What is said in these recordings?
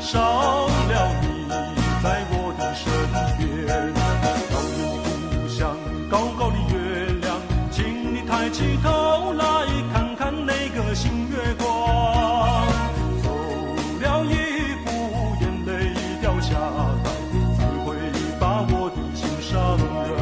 少了你在我的身边。遥远的故乡，高高的月亮，请你抬起头来看看那个新月光。走了一步，眼泪掉下来，才会把我的心上热。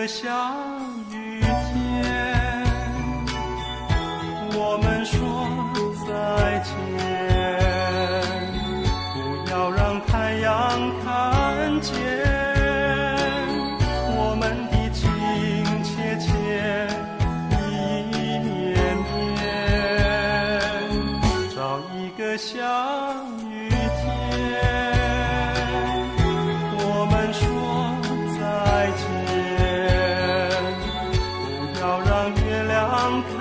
下雨天，我们说再见，不要让太阳看见我们的情切切意绵绵。找一个下雨天，我们说再见，看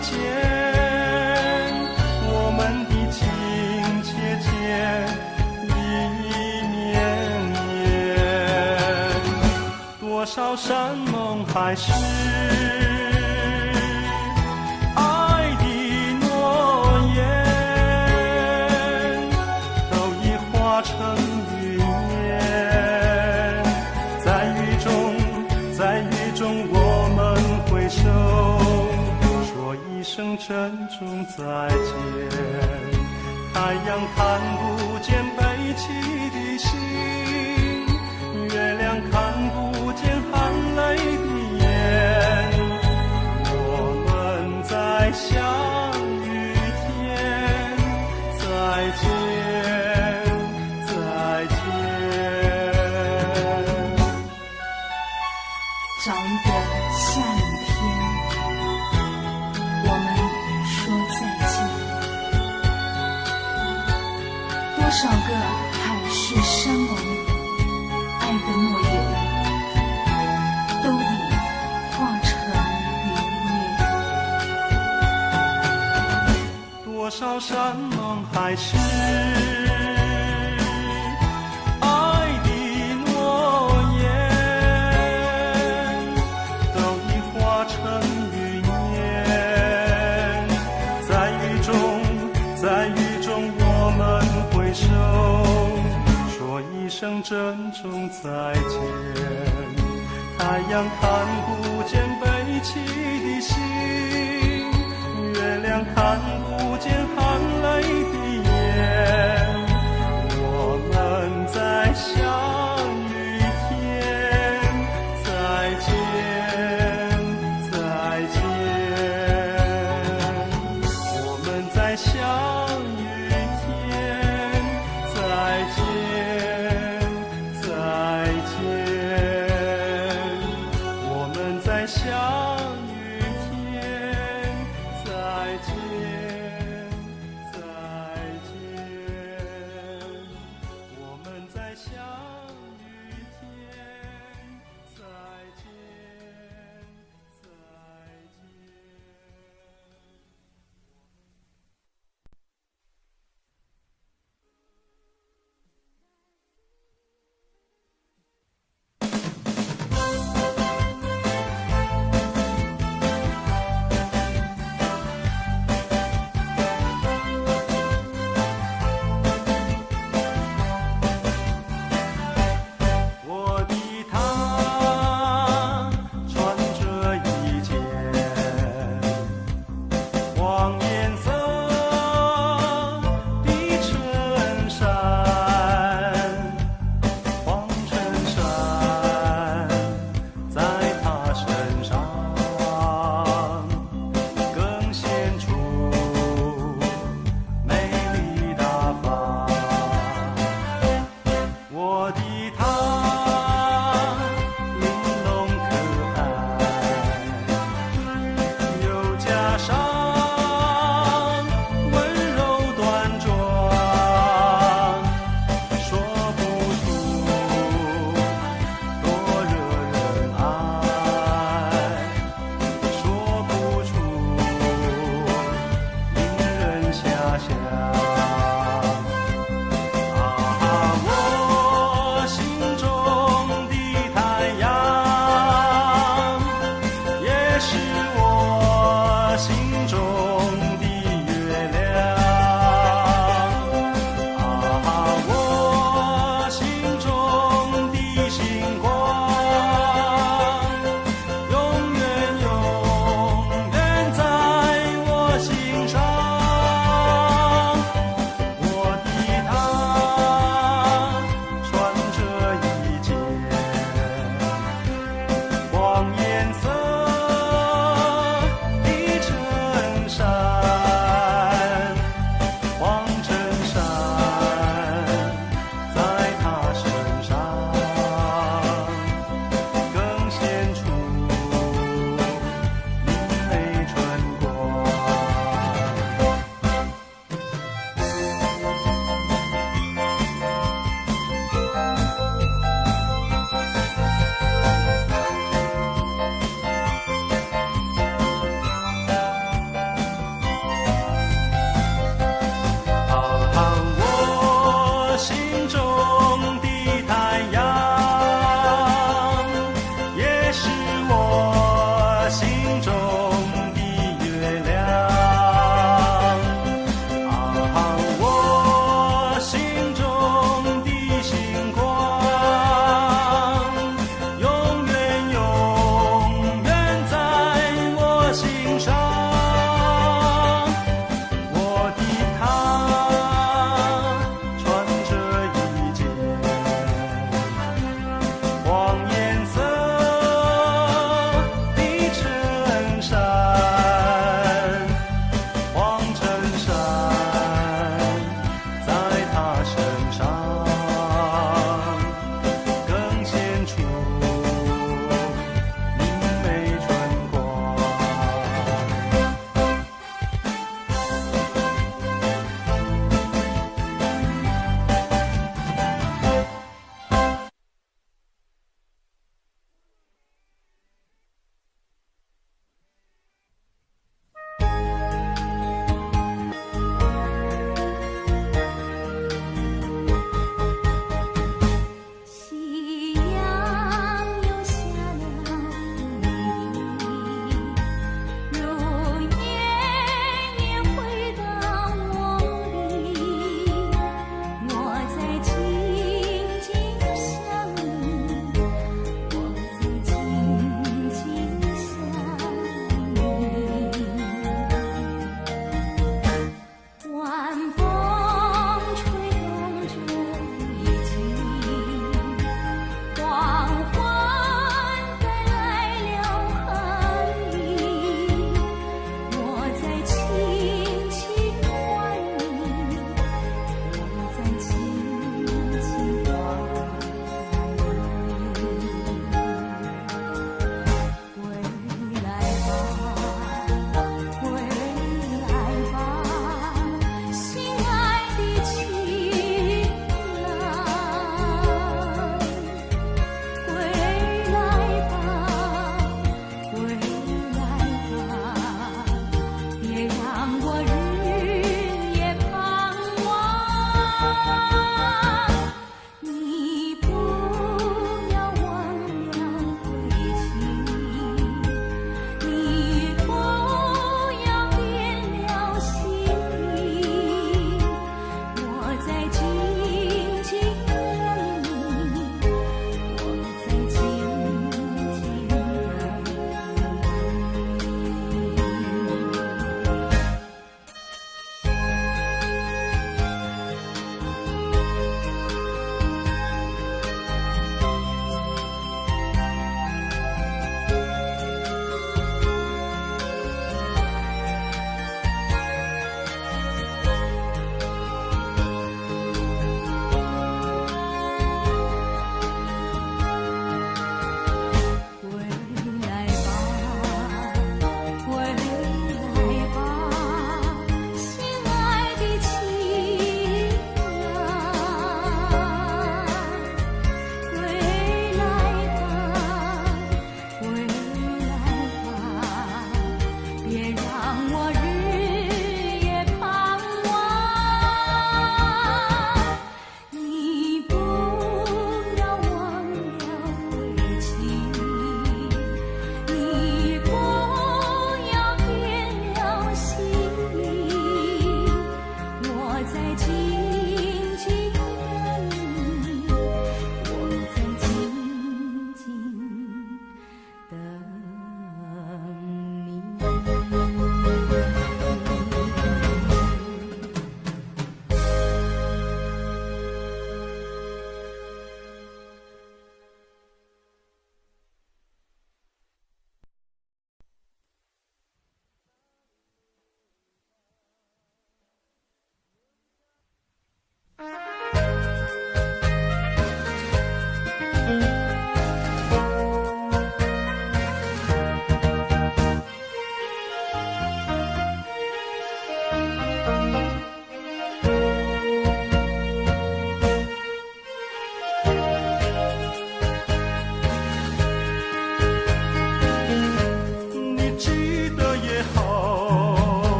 见我们的情切切意绵绵。多少山盟海誓，爱的诺言都已化成云烟。在雨中我们挥手，一声珍重再见。太阳看不见悲戚的心，月亮看不见含泪的眼。我们在下雨天再见，再见。找一个下雨天，我们说再见。多少个海誓山盟，爱的诺言都已化成云烟。多少山盟海誓，声珍重再见。太阳看不见悲戚的心，月亮看不见含泪的眼。我们在下雨天再见，再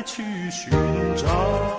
去寻找。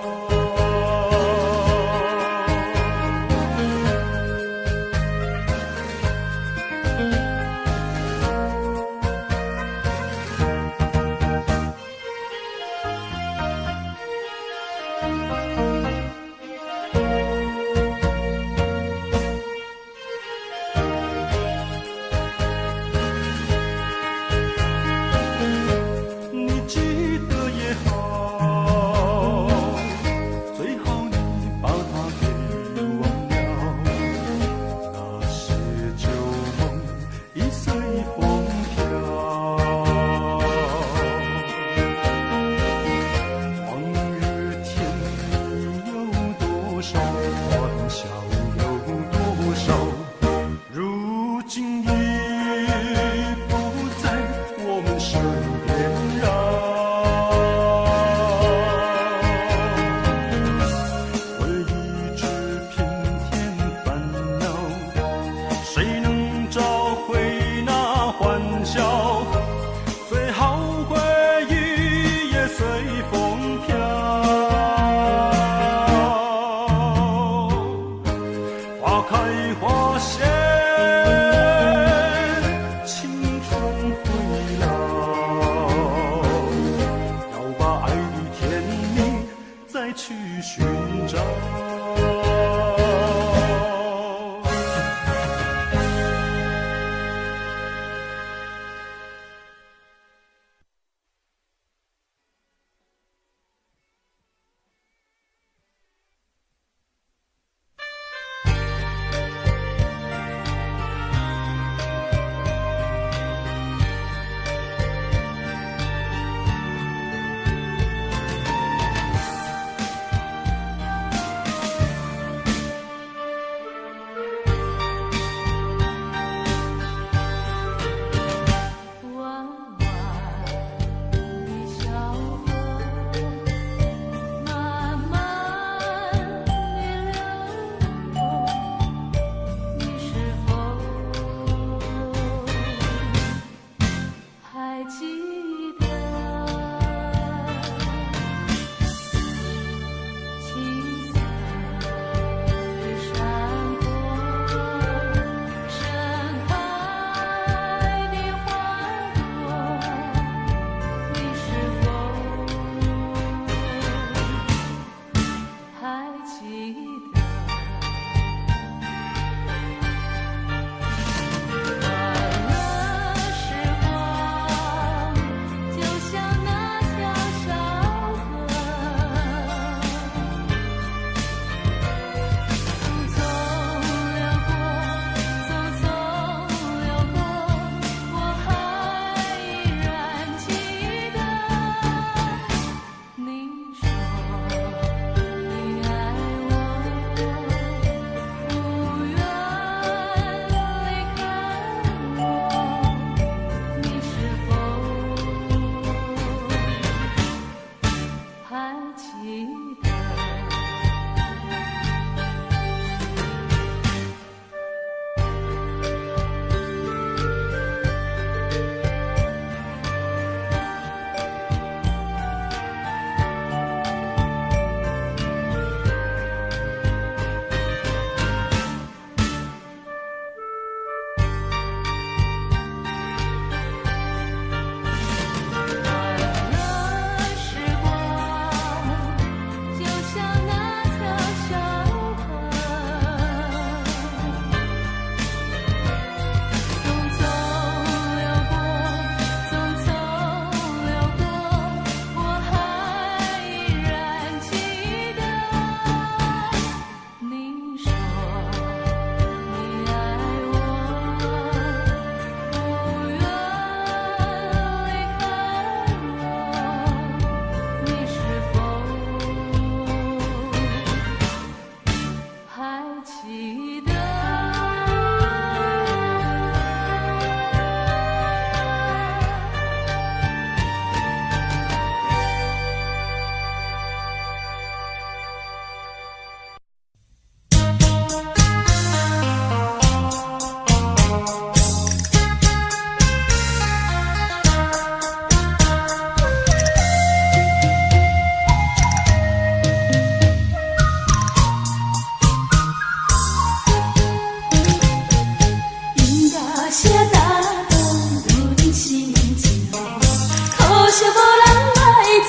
惜无人来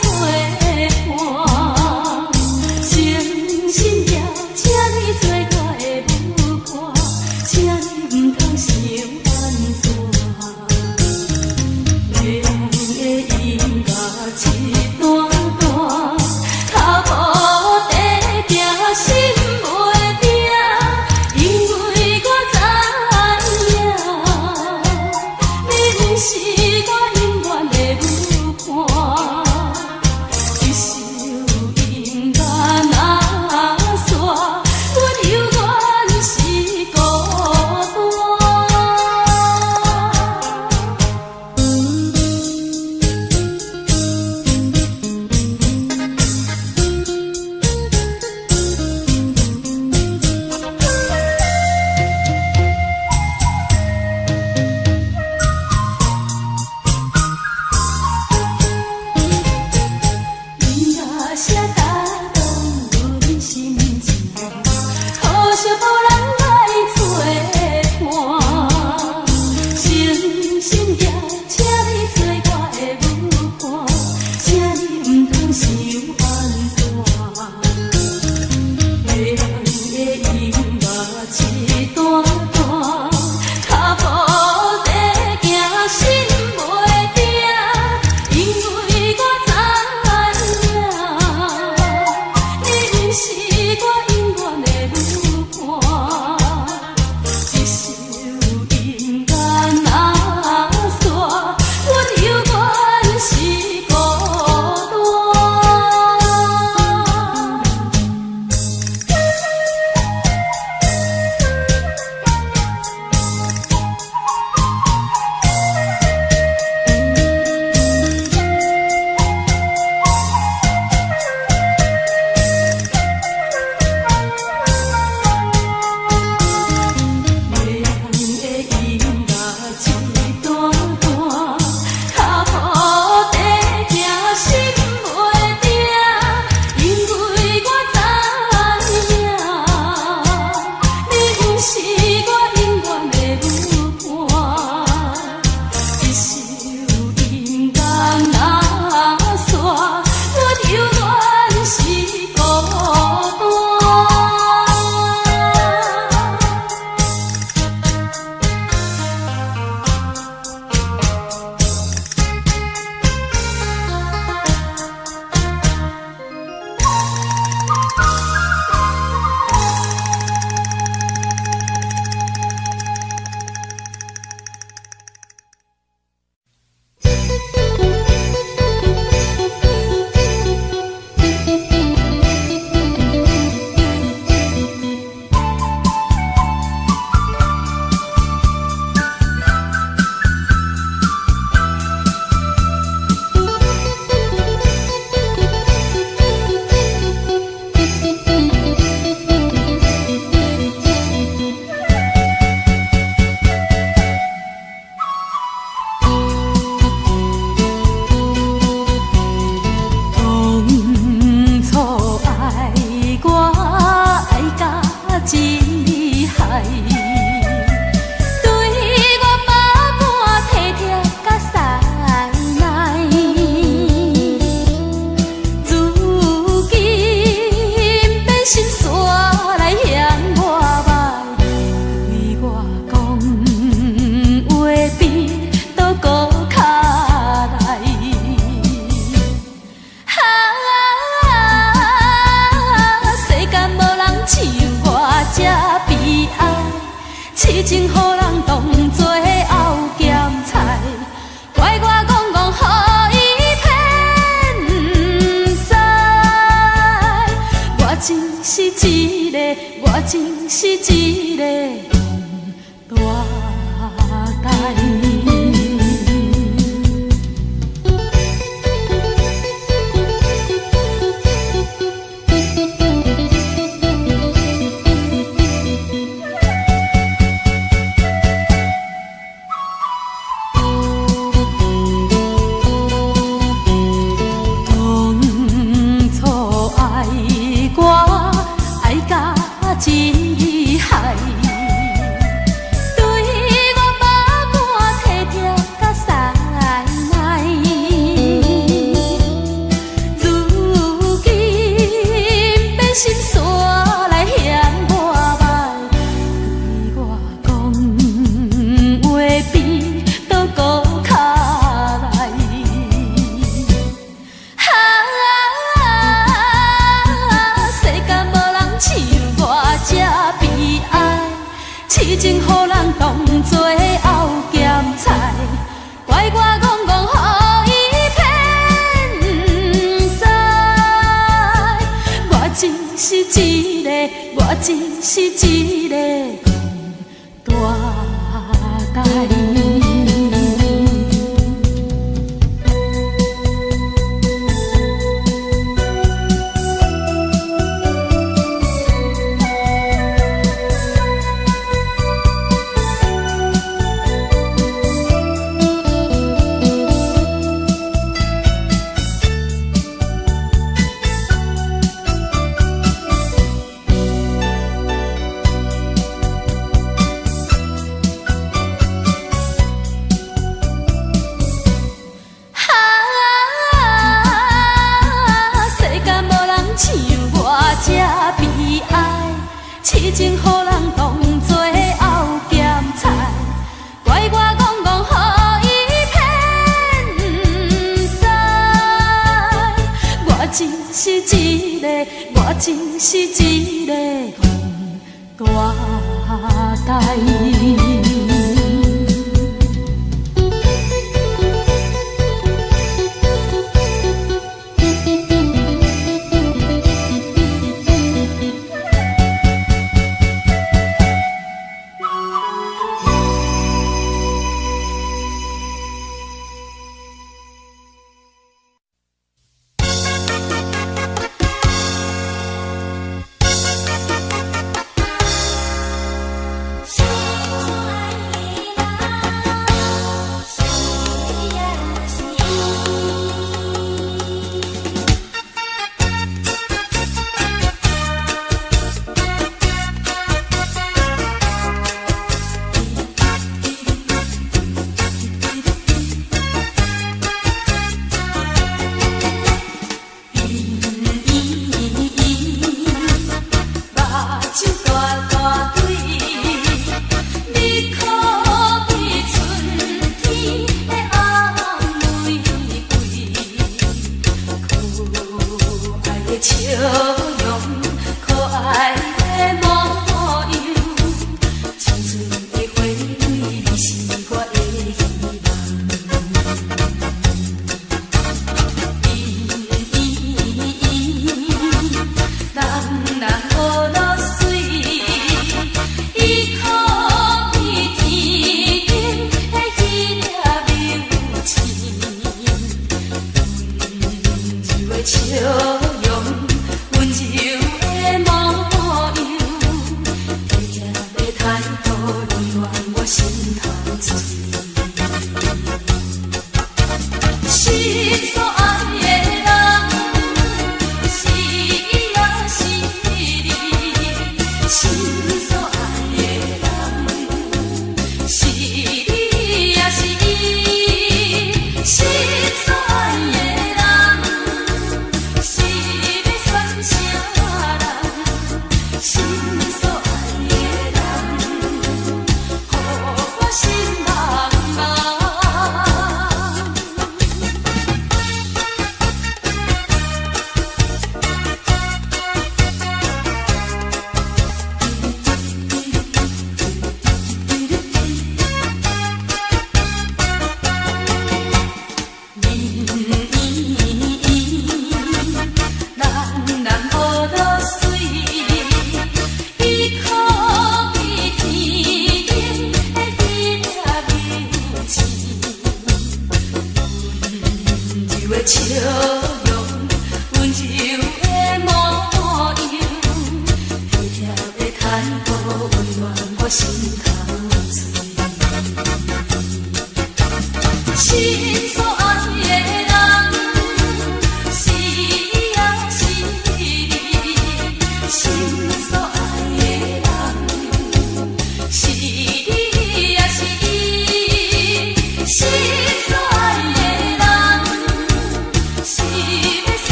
作伴，诚心也请你做我的舞伴，请你唔通想安怎？迷人的音乐一段段，脚步在行，心袂定，因为我知影，你是我永远的舞伴。一首音乐若煞，阮犹原是孤单。音乐声打动阮心情，可惜无人来作伴。诚心也请你做我的舞伴，请你唔通想安怎？迷人的音乐一段段，脚步在行，心袂定，因为我知影，你是我永远的舞伴。一首音乐若煞，阮犹原是孤单。迷人的音乐一段段，脚步在行，心袂定，因为我知影，你是我永远的舞伴。一首音乐若煞，阮犹原是孤单。当初爱我爱甲真厉害，对我百般体贴甲善耐，如今变心煞来嫌我歹，对我讲话比倒搁较来。世间无人像我这悲哀，痴情予人当作后咸菜，怪我戆戆予伊骗不知。我真是一个大代。当初爱我爱甲真厉害，是一个，我真是一个大台。痴情予人当作后咸菜，怪我戆戆予伊骗不知。我真是一个，我真是一个大台。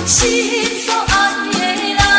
心所爱的人。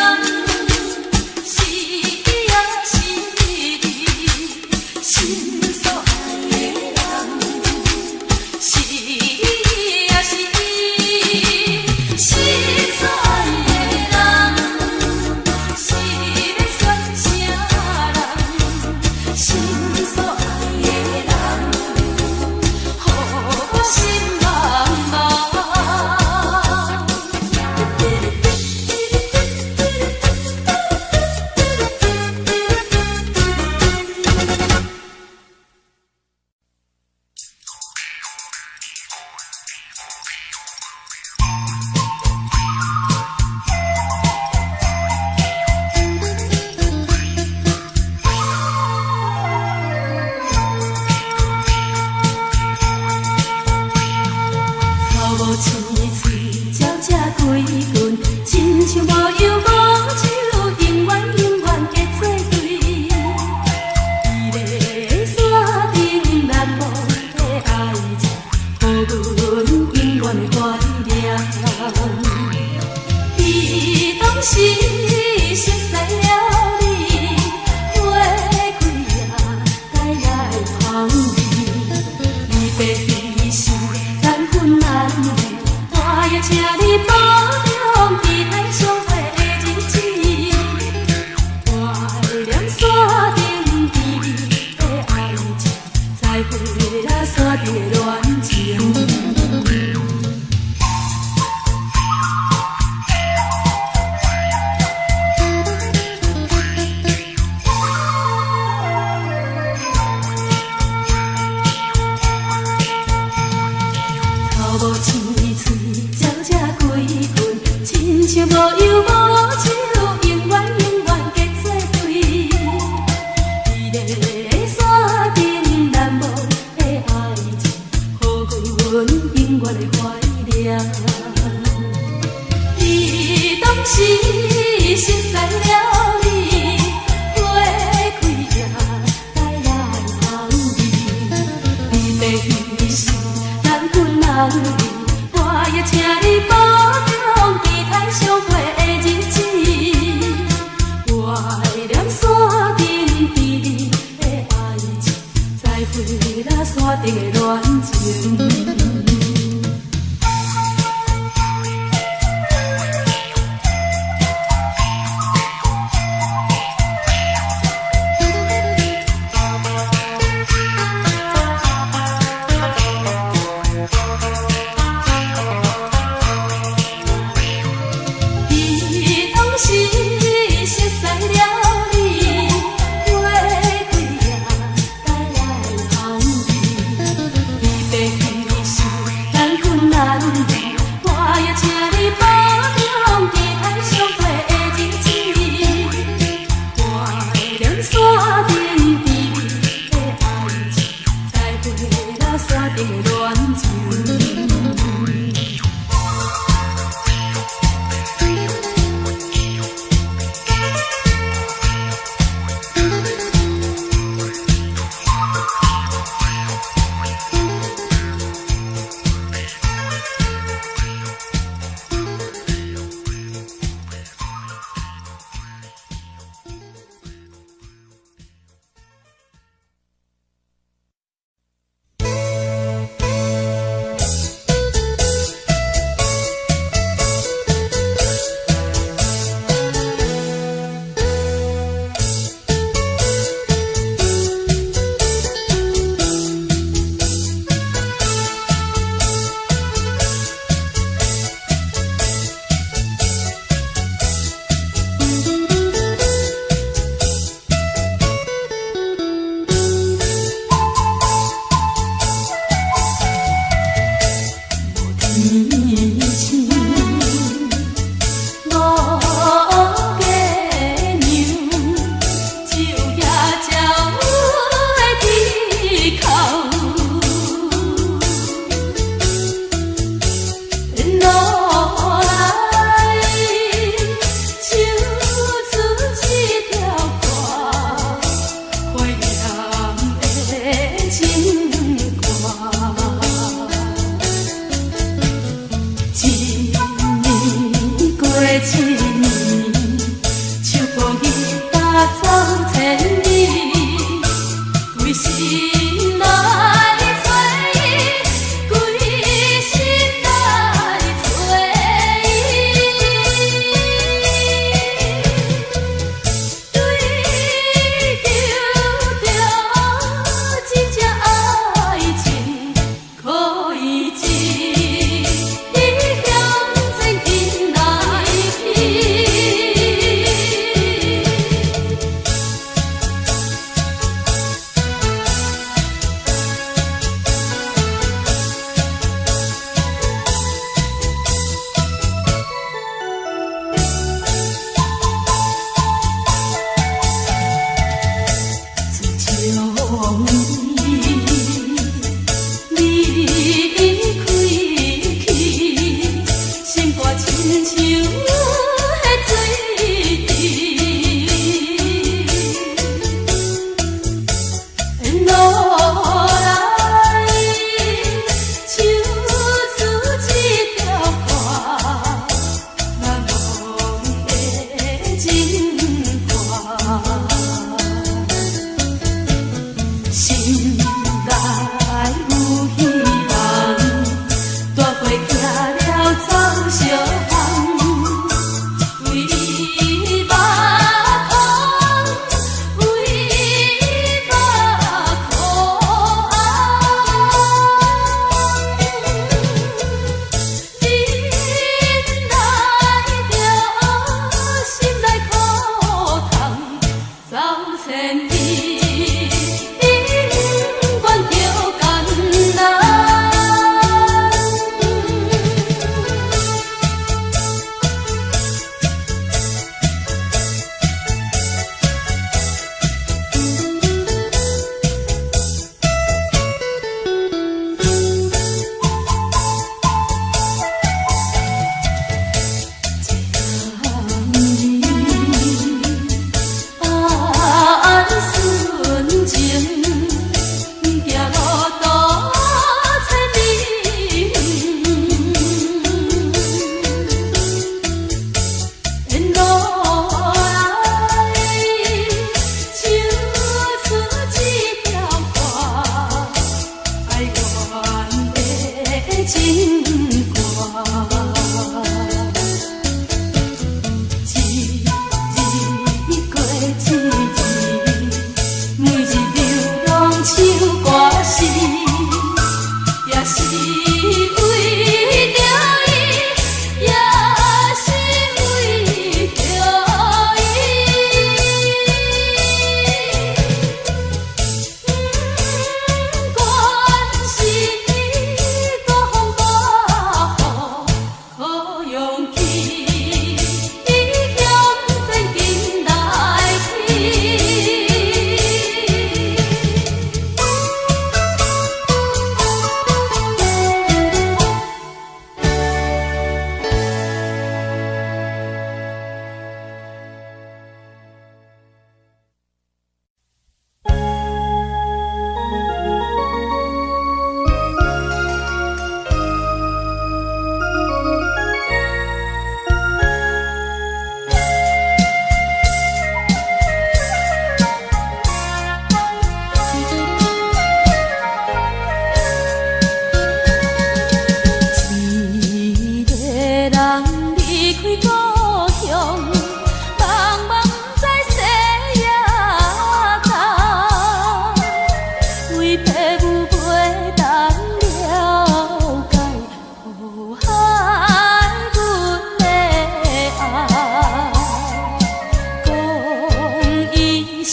请你保重期待相会的日子，我会念山顶伫你的爱情，再会啦山顶的恋情。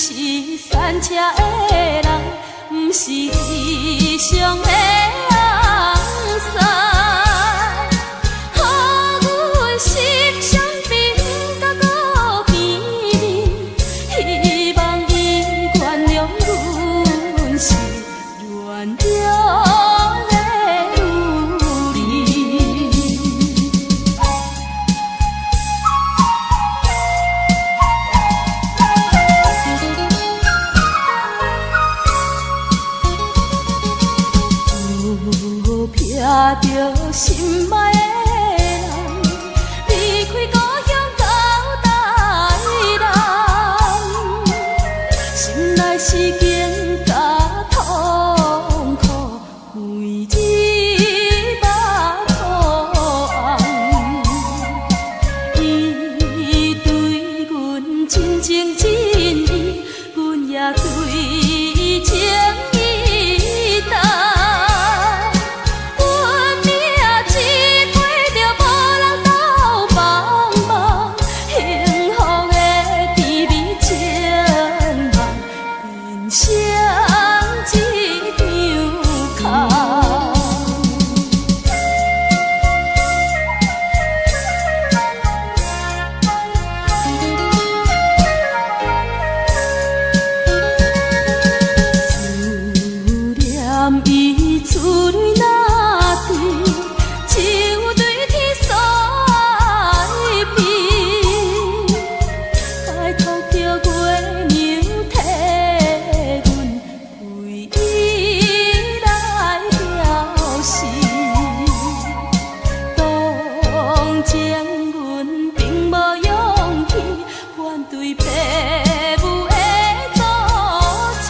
是散车的人，不是地上的红伞。予阮心相冰甲搁甜蜜，希望伊原谅阮是软弱的有理。撇着心爱的人，离开故乡到台南，心内是惊甲痛苦，每日目土红。伊对阮真情真意，阮也对伊情意重。伊厝内那甜，就对天所爱变。拜托叫月娘替阮为伊来表示，当前阮并无勇气反对父母的阻止。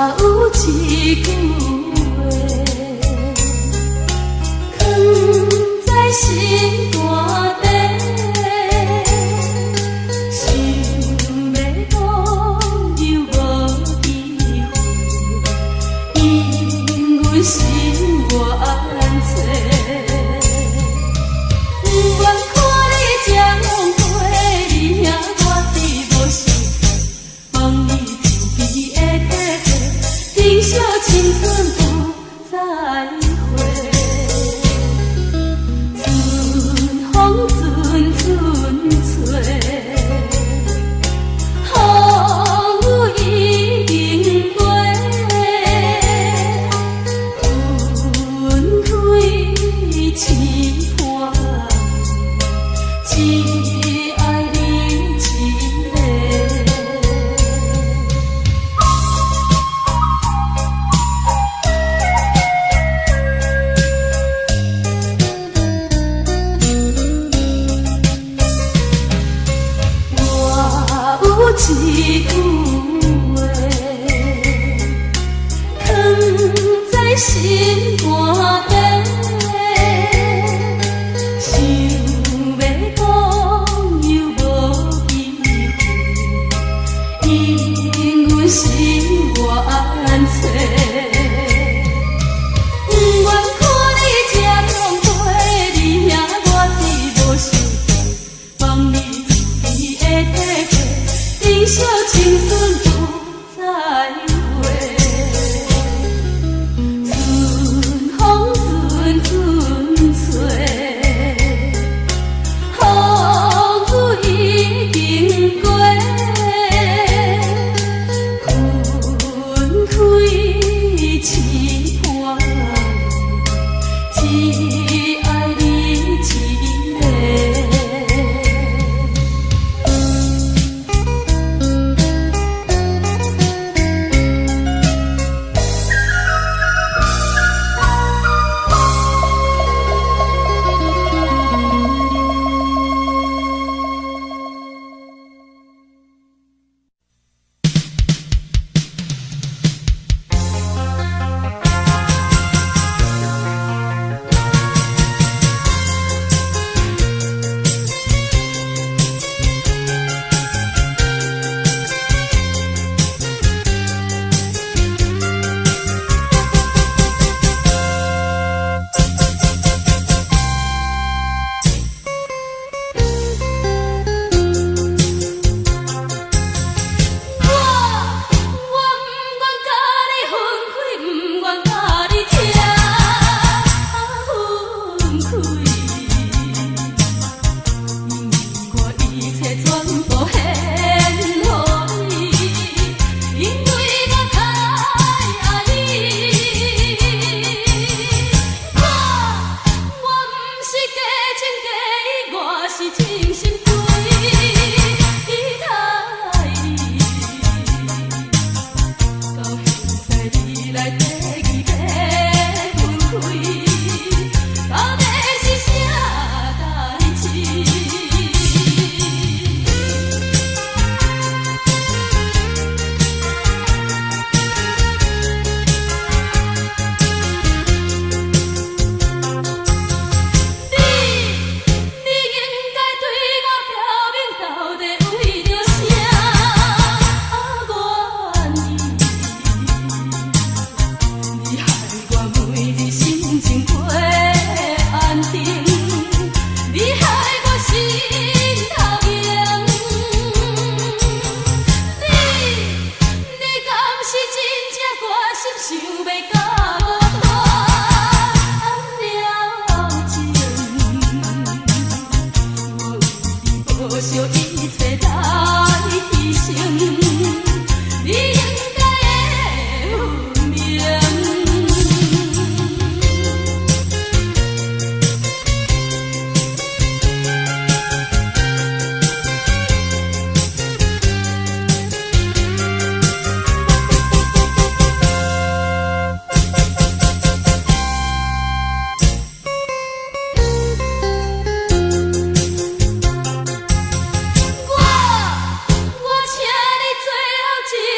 有一句话，藏在心肝底，想要讲又无机会，因为心愿切，不愿看你这样过，你兄我弟无想放你手机的体。珍惜青春。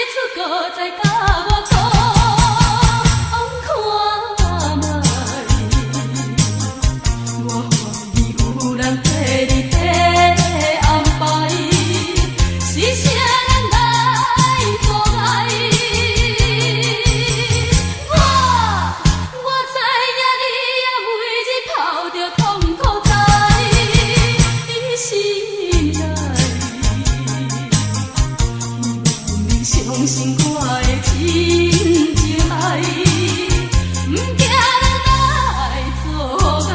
出搁再甲我讨，看卖，我怀疑有人替你安排，是啥人来作爱？我知影你也每日哭着痛苦在你心内。相信我的真情爱，不惊人来作爱。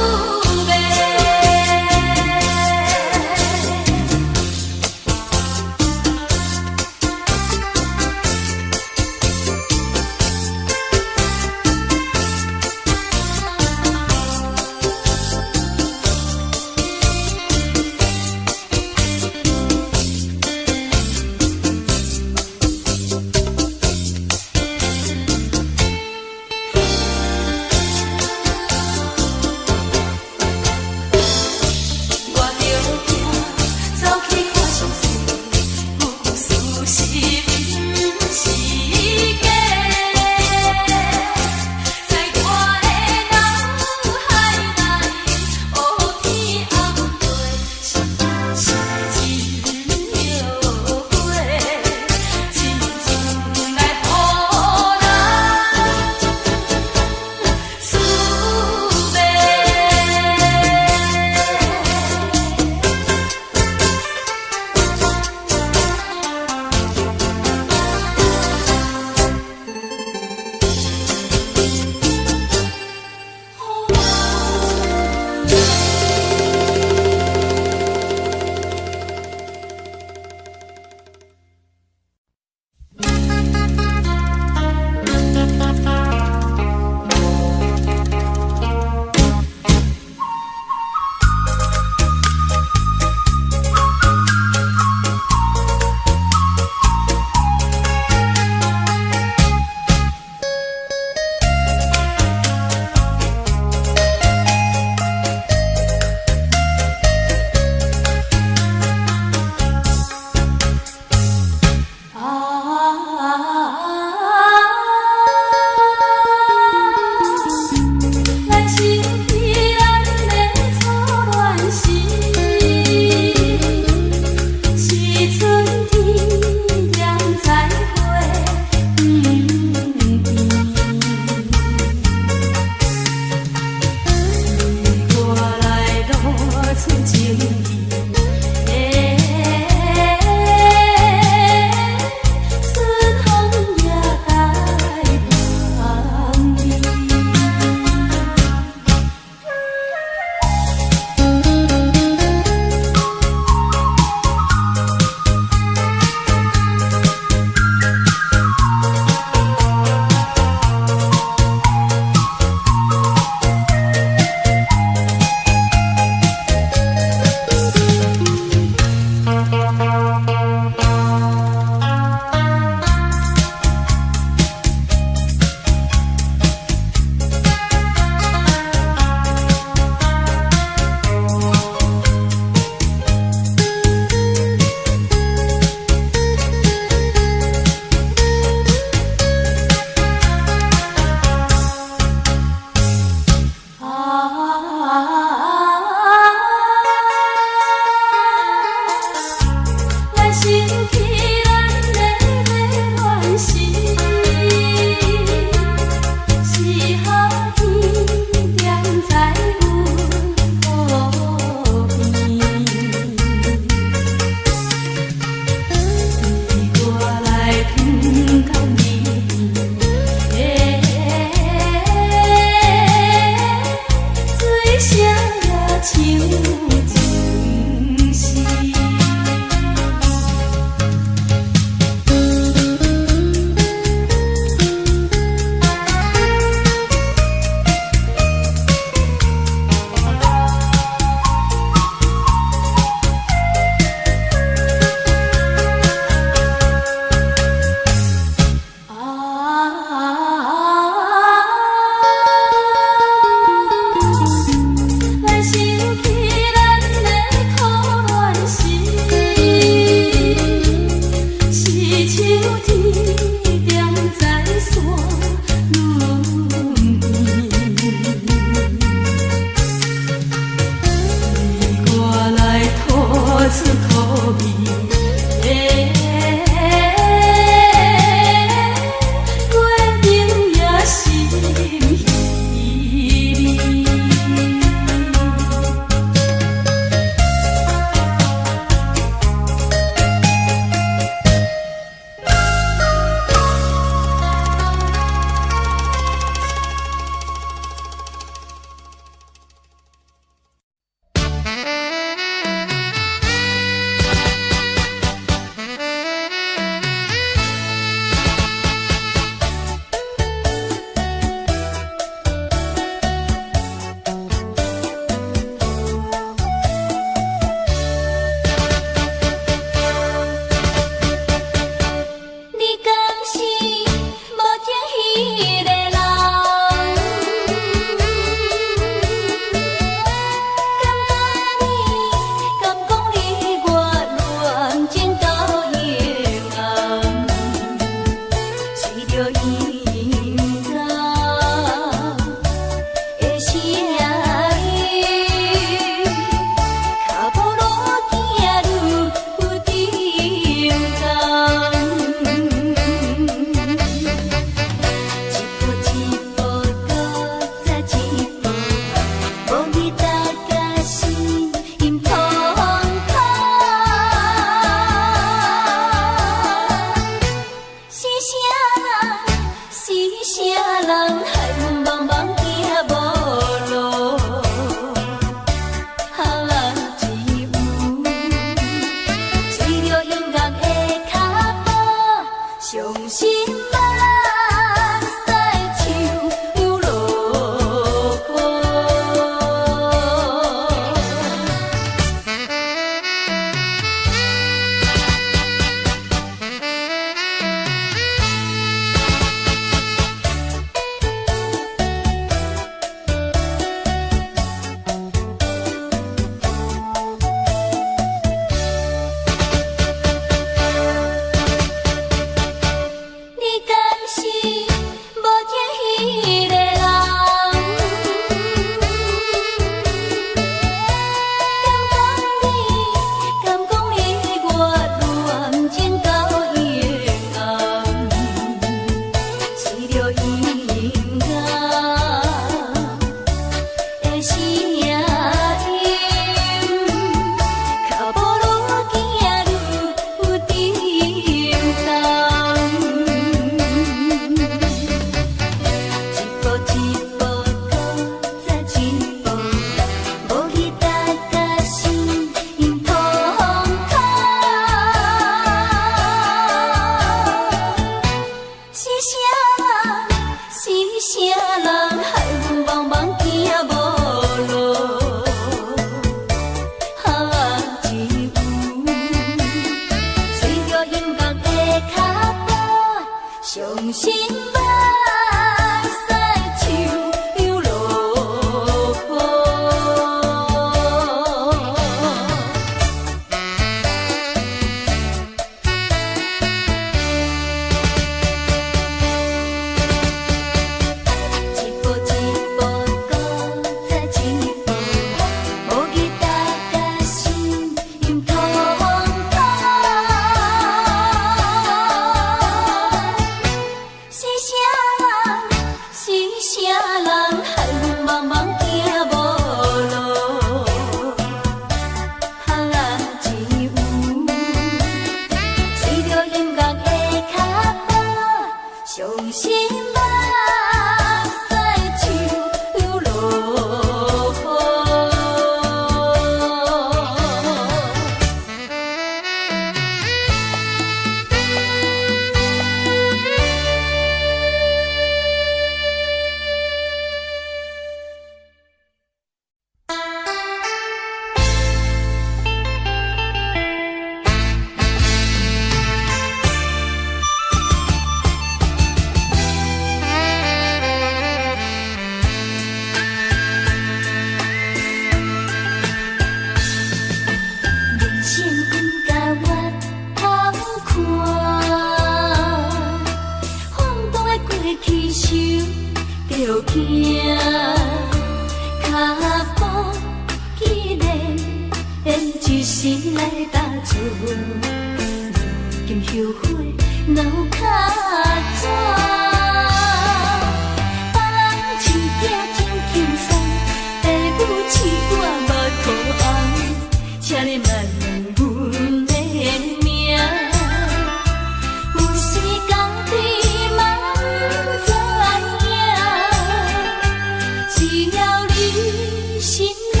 只要你心内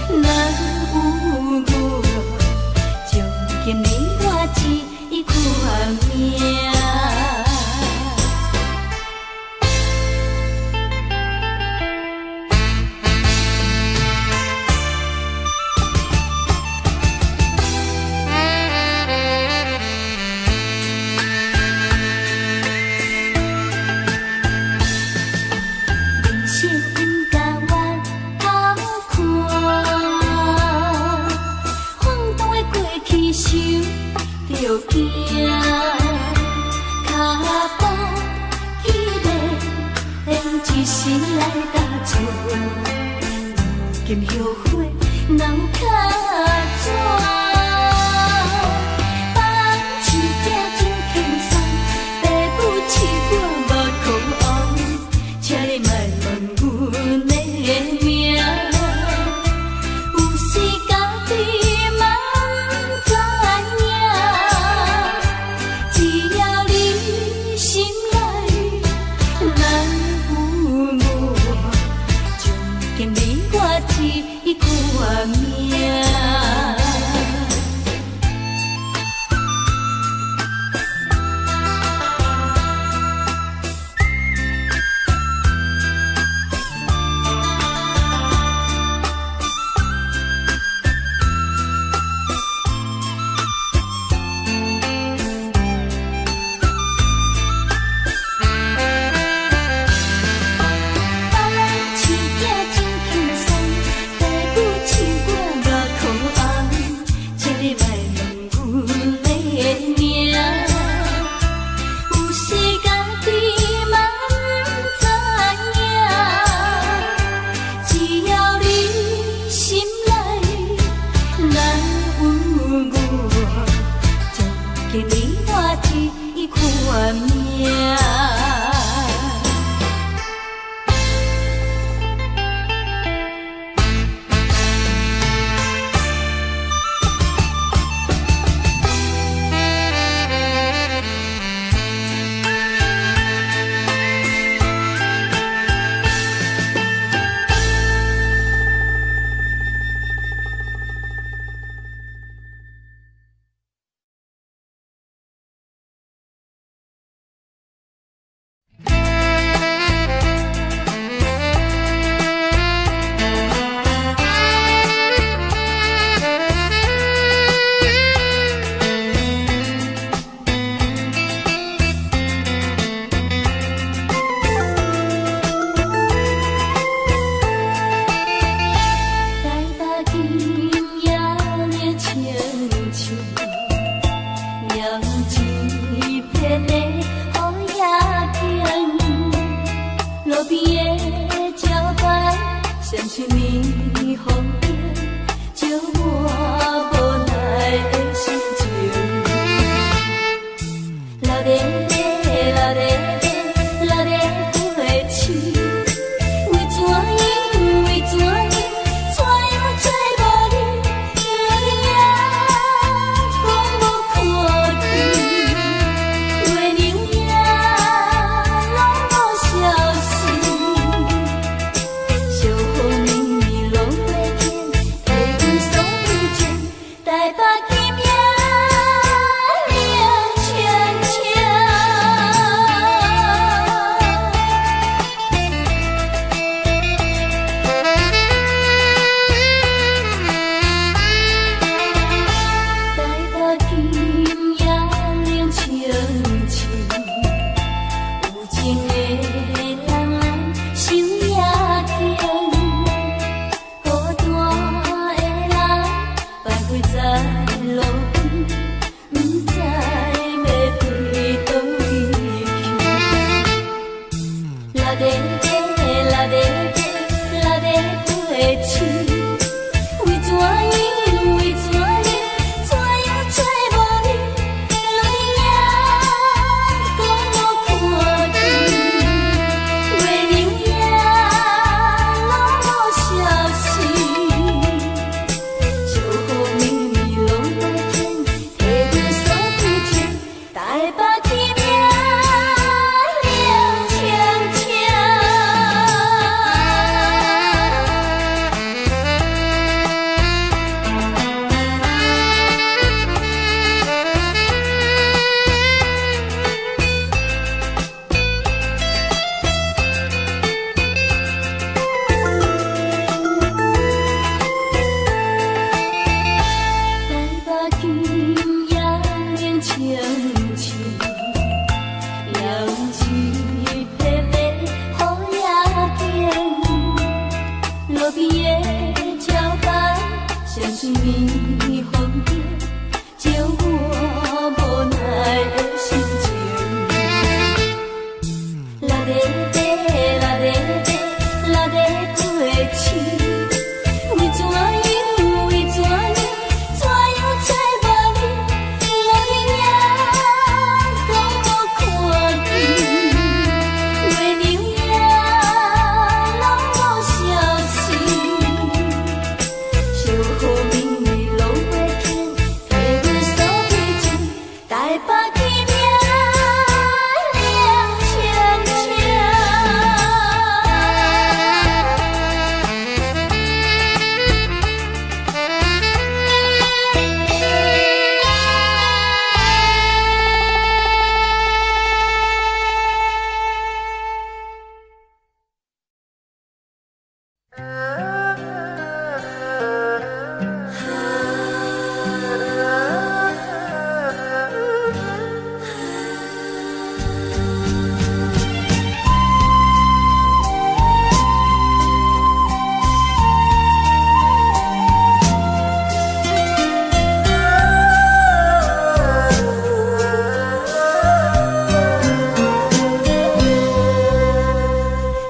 若有我，从今你我一款命。今后悔脑壳转，放弃家真轻松，爸母饲我无空红，请你莫问阮的名，有时家己嘛不知影，只要你心内若有我，从今你我一款命。路边的招牌，相信你风景，照我无奈的心情。啦咧咧，啦咧咧，啦咧过去，为怎样？为怎样？怎样找无你？我的影拢无看见，月亮影拢无消息。小雨明媚落袂轻，替阮扫地钱，台北去名亮清清。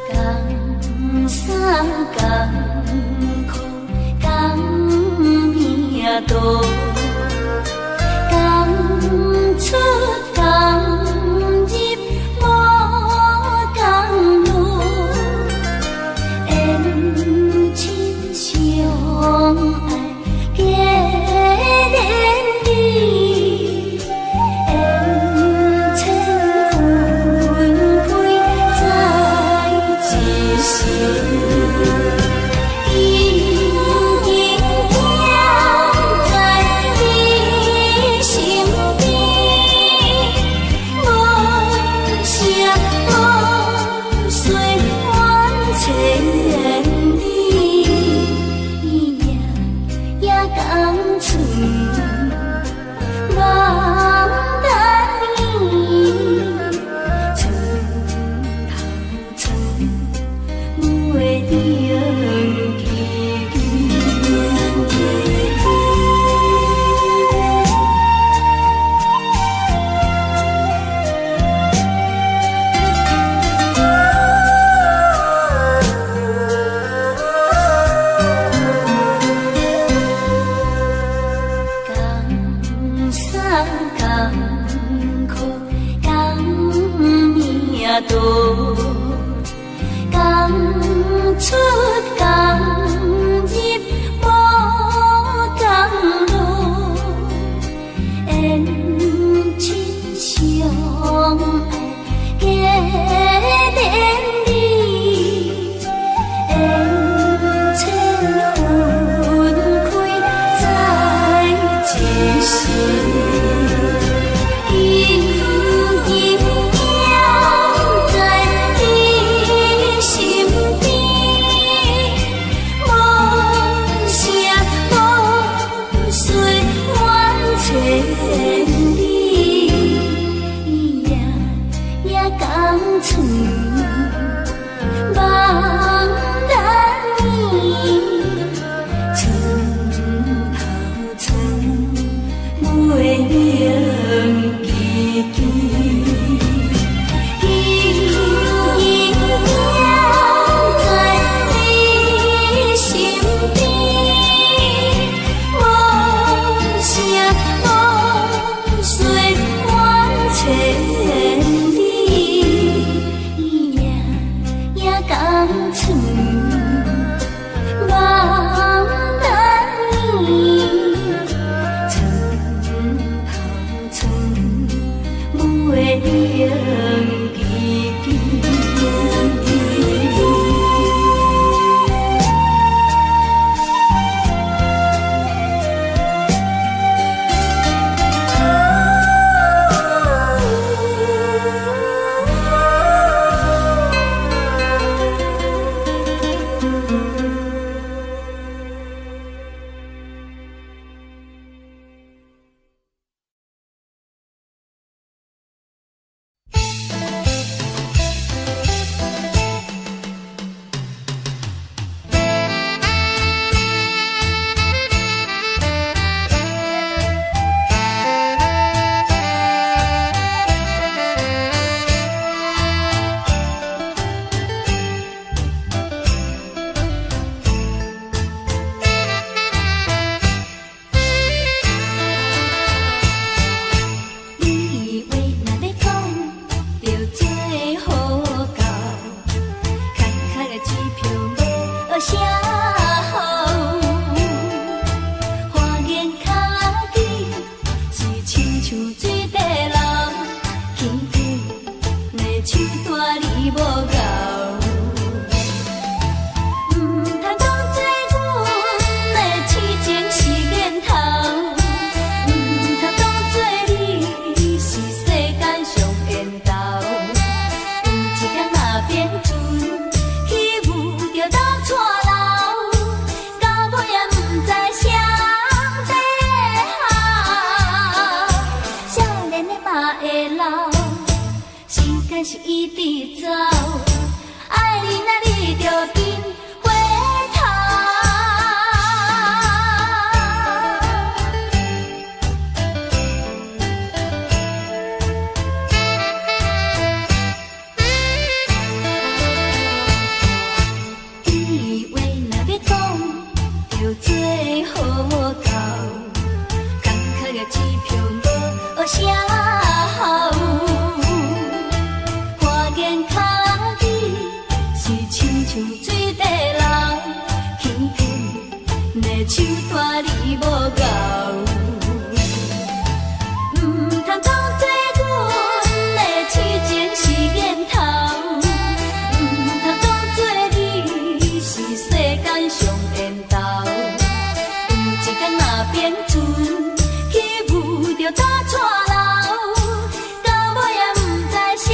江山江苦，江命多，江出江入无江路，缘亲相爱结连理，缘情纷飞在一时。声吼，花言脚起是亲像水底流，轻轻的手带你无够。是一直走，爱你那你就紧回头。你话若要讲，就做好到，工课的支票无学啥好。水底流，轻轻的手带你无够，唔通讲做阮的痴情是源头，唔通讲做你是世间上缘投，有一天若变船去舞着大错流，到尾也唔知谁。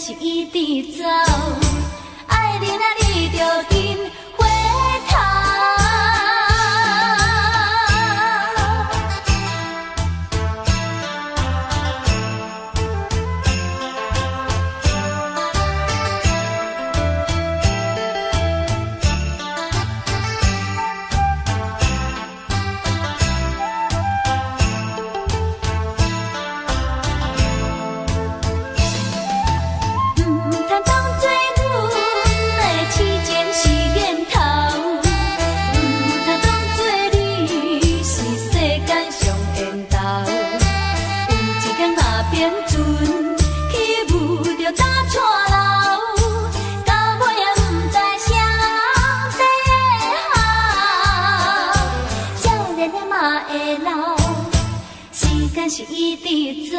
是一直走，爱你那你就紧回头。是一直走，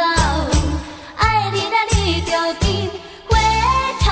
爱你那你就紧回头。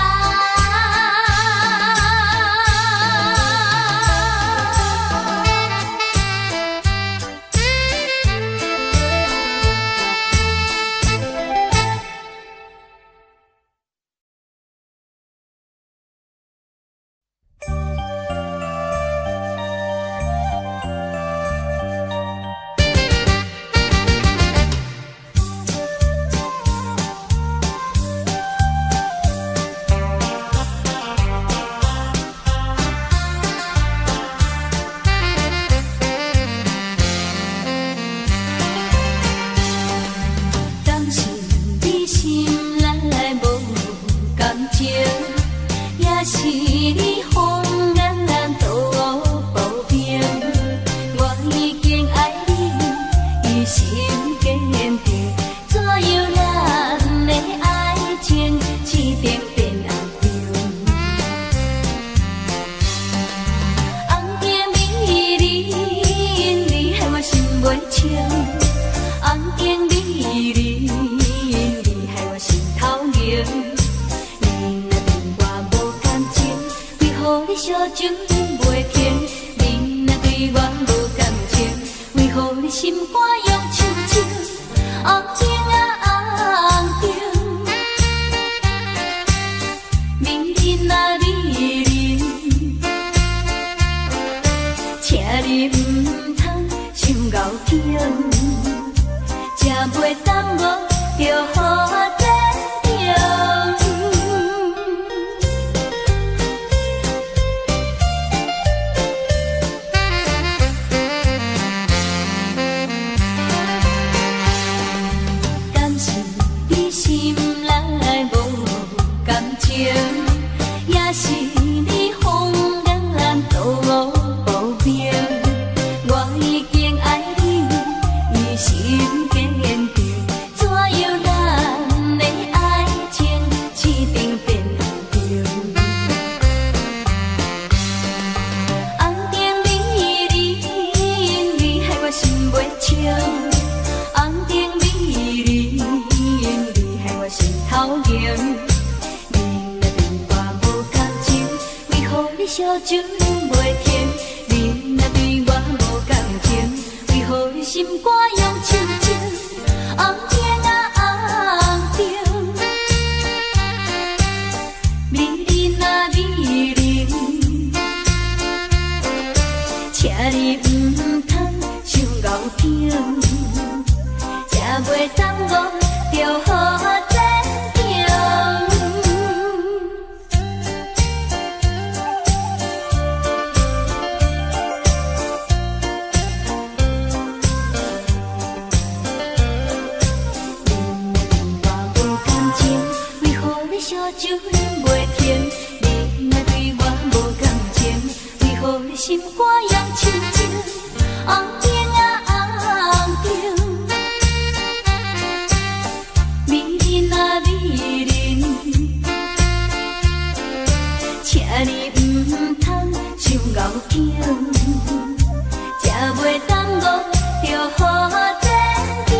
酒饮袂停，你若对我无感情，为何心肝用手情？红灯啊红灯，美人啊美人，请你唔通伤敖疼，才袂耽误着好前程。酒饮袂停，你若对我无感情，为何你心肝用手情？红灯啊红灯，美人啊美人，请你唔通伤敖疼，才袂耽误着好前程。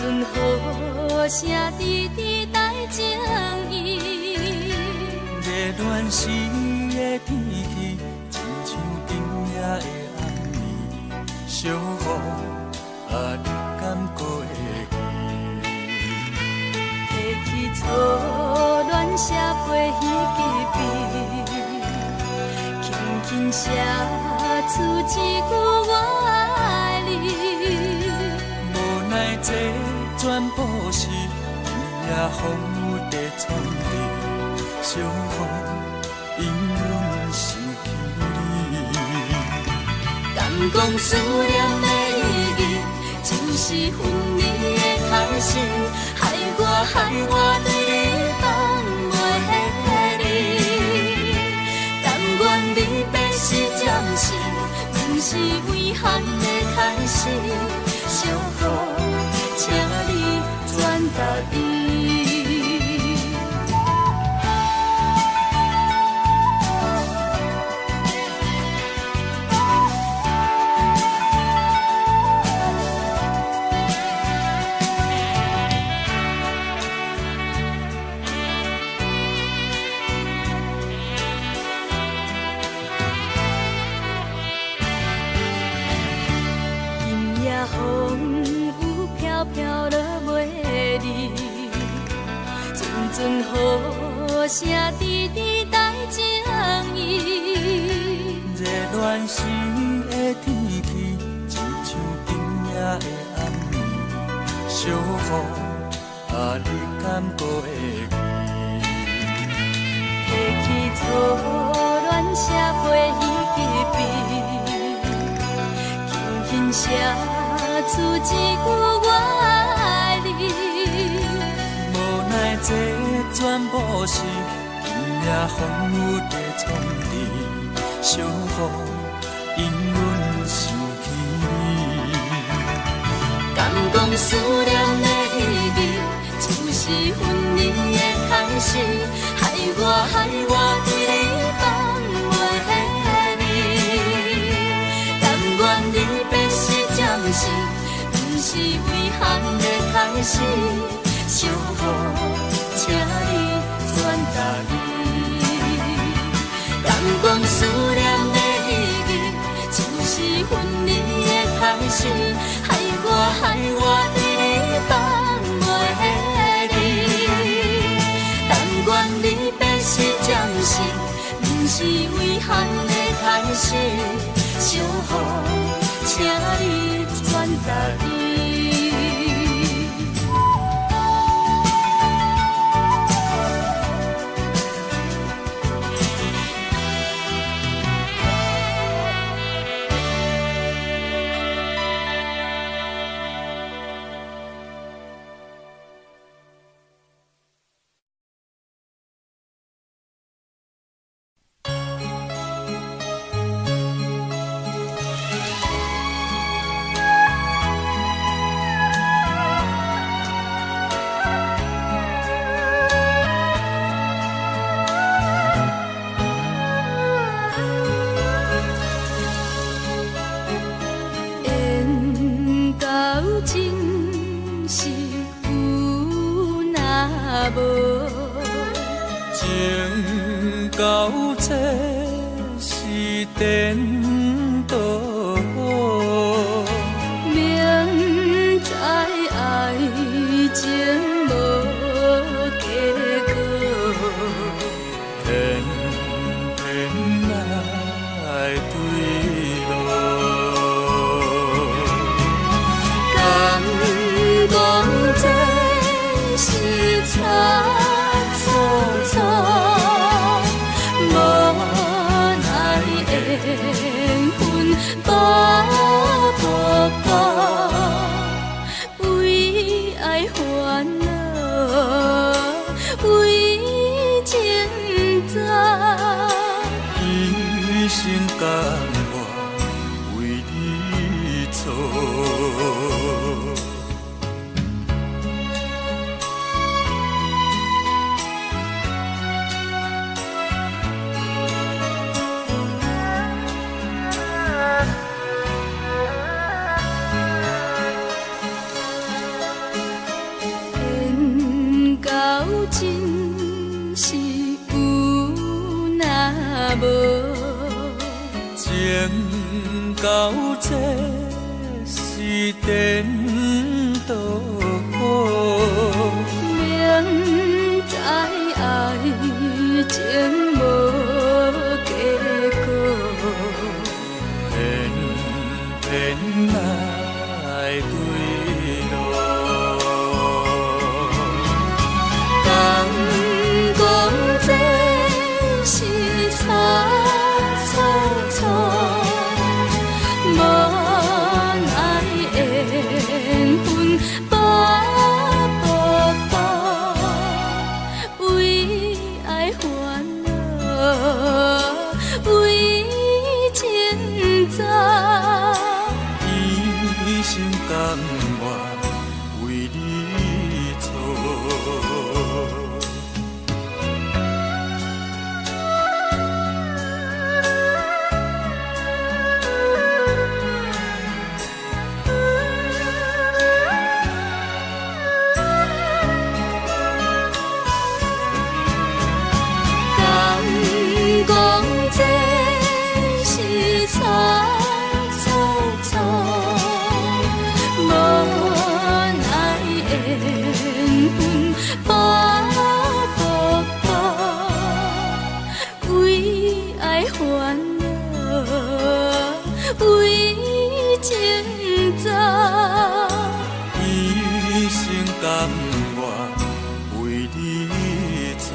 阵雨声滴滴带情意。热恋时的天气，亲像今夜的暗暝，小雨你敢还会记？提起初恋写飞彼支笔，轻轻写出一句我爱你。无奈这全部是天也风雨在冲撞，小雨因阮想起你。敢讲思念的意义，就是分离的开始，害我对你放袂离。但愿离别是暂时，不是遗憾的开始。小雨，请你转达伊。风雨飘飘落袂离，阵阵雨声滴滴带情意。热恋时的天气，亲像今夜的暗暝，小雨你敢还会记？提起初恋写飞彼支笔，轻轻写出一句我爱你。无奈这全部是天也风雨在冲撞，小雨因阮想起你。敢讲思念的意义，就是分离的开始，害我对你放袂离。但愿离别是暂时，不是遗憾的开始。小雨，请你转达伊。敢讲思念的意义，就是分离的开始，害我对你放袂离。但愿离别是暂时，不是遗憾的开始。小雨，请你转达伊。情到这是颠倒，明知爱情无结果，偏偏来对路。敢讲这是差错错，无奈缘分把破破，为爱烦恼，为情债，一心甘愿为你错。到这是颠倒，明知爱情无结果，偏偏来对路。敢讲这是草草草，无奈缘分把薄薄，为爱烦恼，为情债。一生甘愿为你错。敢讲这是草草草，无奈缘分把薄薄，为爱烦恼，为情债。一生甘愿为你错。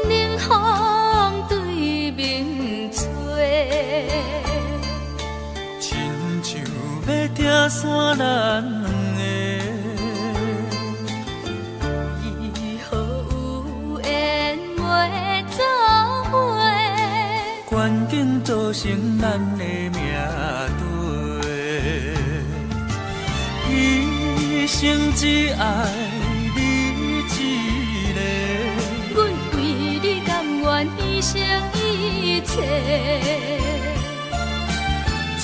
冷风对面吹，亲像要听山咱两个，以后有缘袂走伙，关键造成咱的命对，一生只爱你一个。阮为你甘愿牺牲一切，真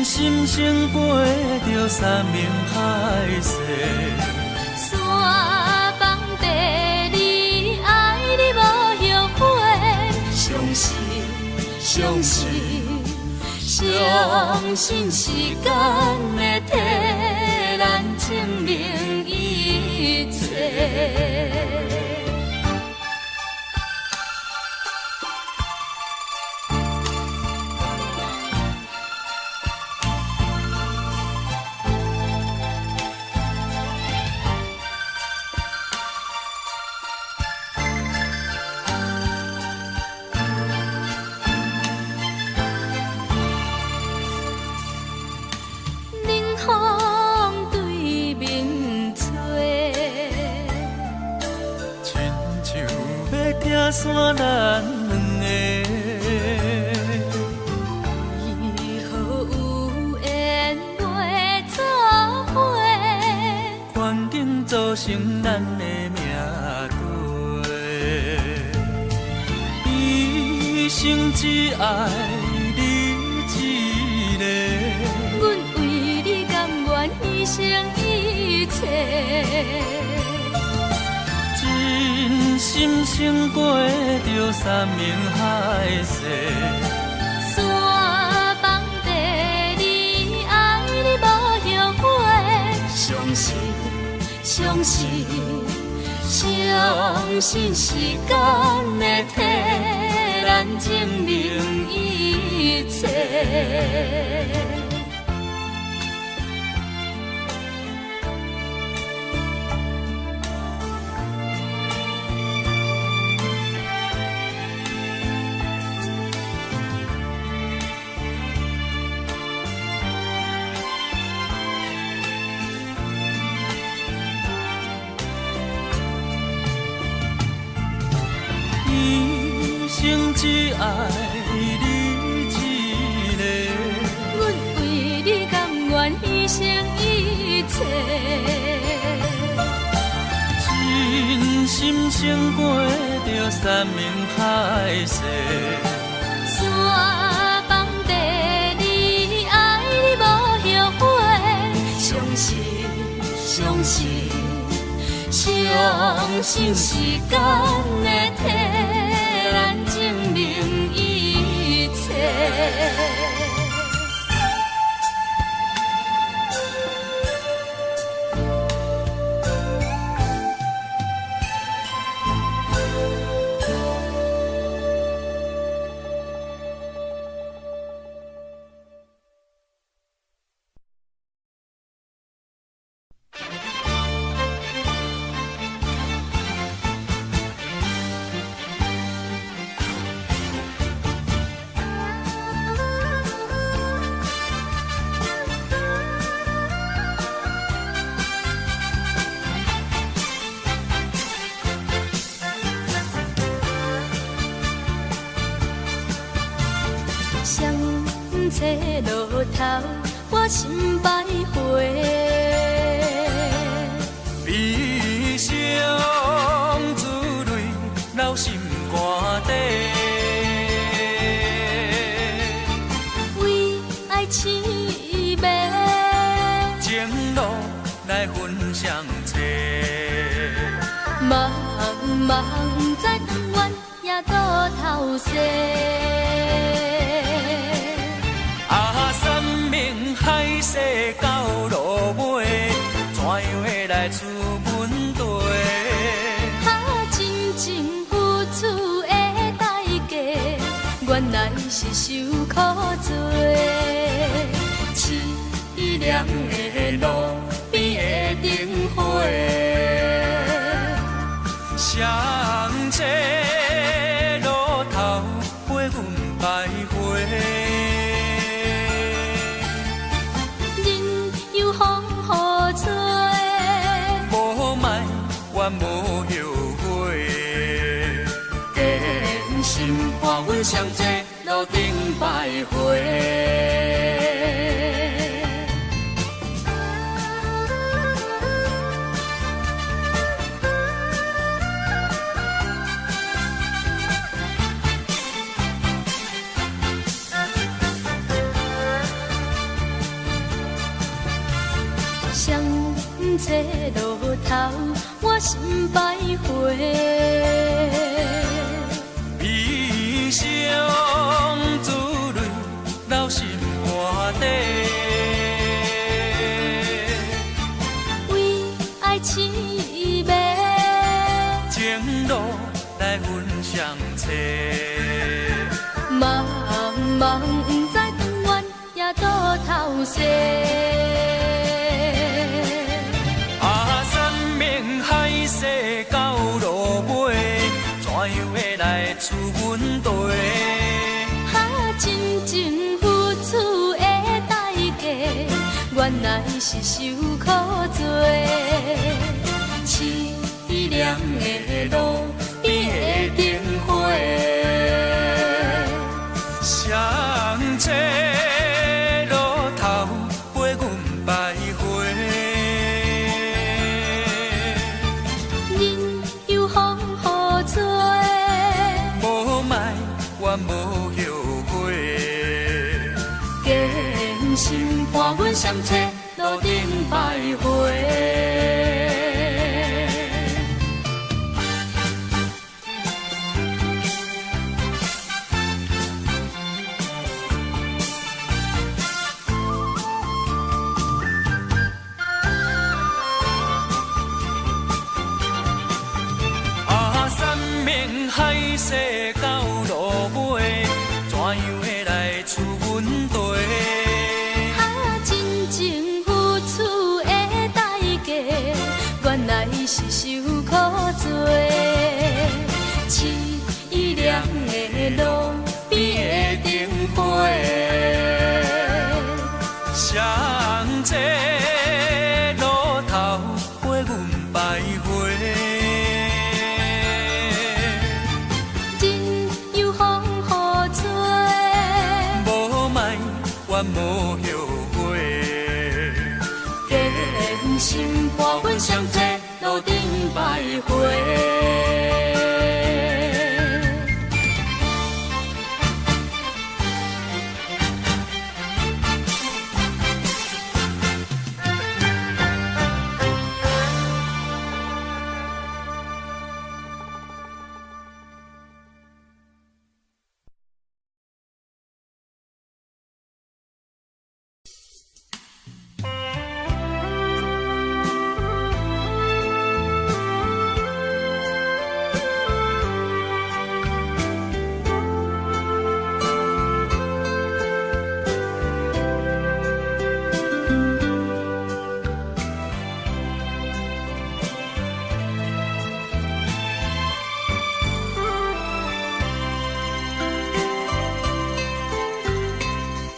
心胜过着山盟海誓，山崩地离，爱你无后悔。相信，相信，相信时间会替咱证明一切。冷风对面吹，亲像要听山咱两个，以后有缘袂走伙，环境造成咱的命对，一生只爱你一个。阮为你甘愿牺牲一切，真心胜过着山盟海誓，山崩地离，爱你无后悔。相信，相信，相信时间会替咱证明一切。爱你一个，阮为你甘愿牺牲一切，真心胜过着山盟海誓。山崩地离，爱你无后悔，相信，相信，相信时间会替咱证明一切。相册路头，我心徘徊。悲伤滋泪留心肝底，为爱痴迷，情路来分相册。茫茫不知长远也倒头西。山盟海誓到路尾，怎样会来出阮地？真情付出的代价，原来是受苦罪。凄凉的路边的灯火，相这路头陪阮徘徊。无后悔，真心伴阮相济路顶徘徊。相册路头，我心徘徊。悲伤滋泪留心肝底，为爱痴迷，情路来分相册。茫茫不知长远也倒头西。到路尾，怎样会来出阮地？真情付出的代价，原来是受苦罪。凄凉的路边的灯火，相这路头陪阮徘徊。无后悔，真心伴阮相册路顶徘徊。山盟海誓到路尾，怎样会来出阮地？真情付出的代价，原来是受苦罪。凄凉的路边的灯火，相这路头陪阮徘徊。人又风雨心伴阮相济，路顶徘徊。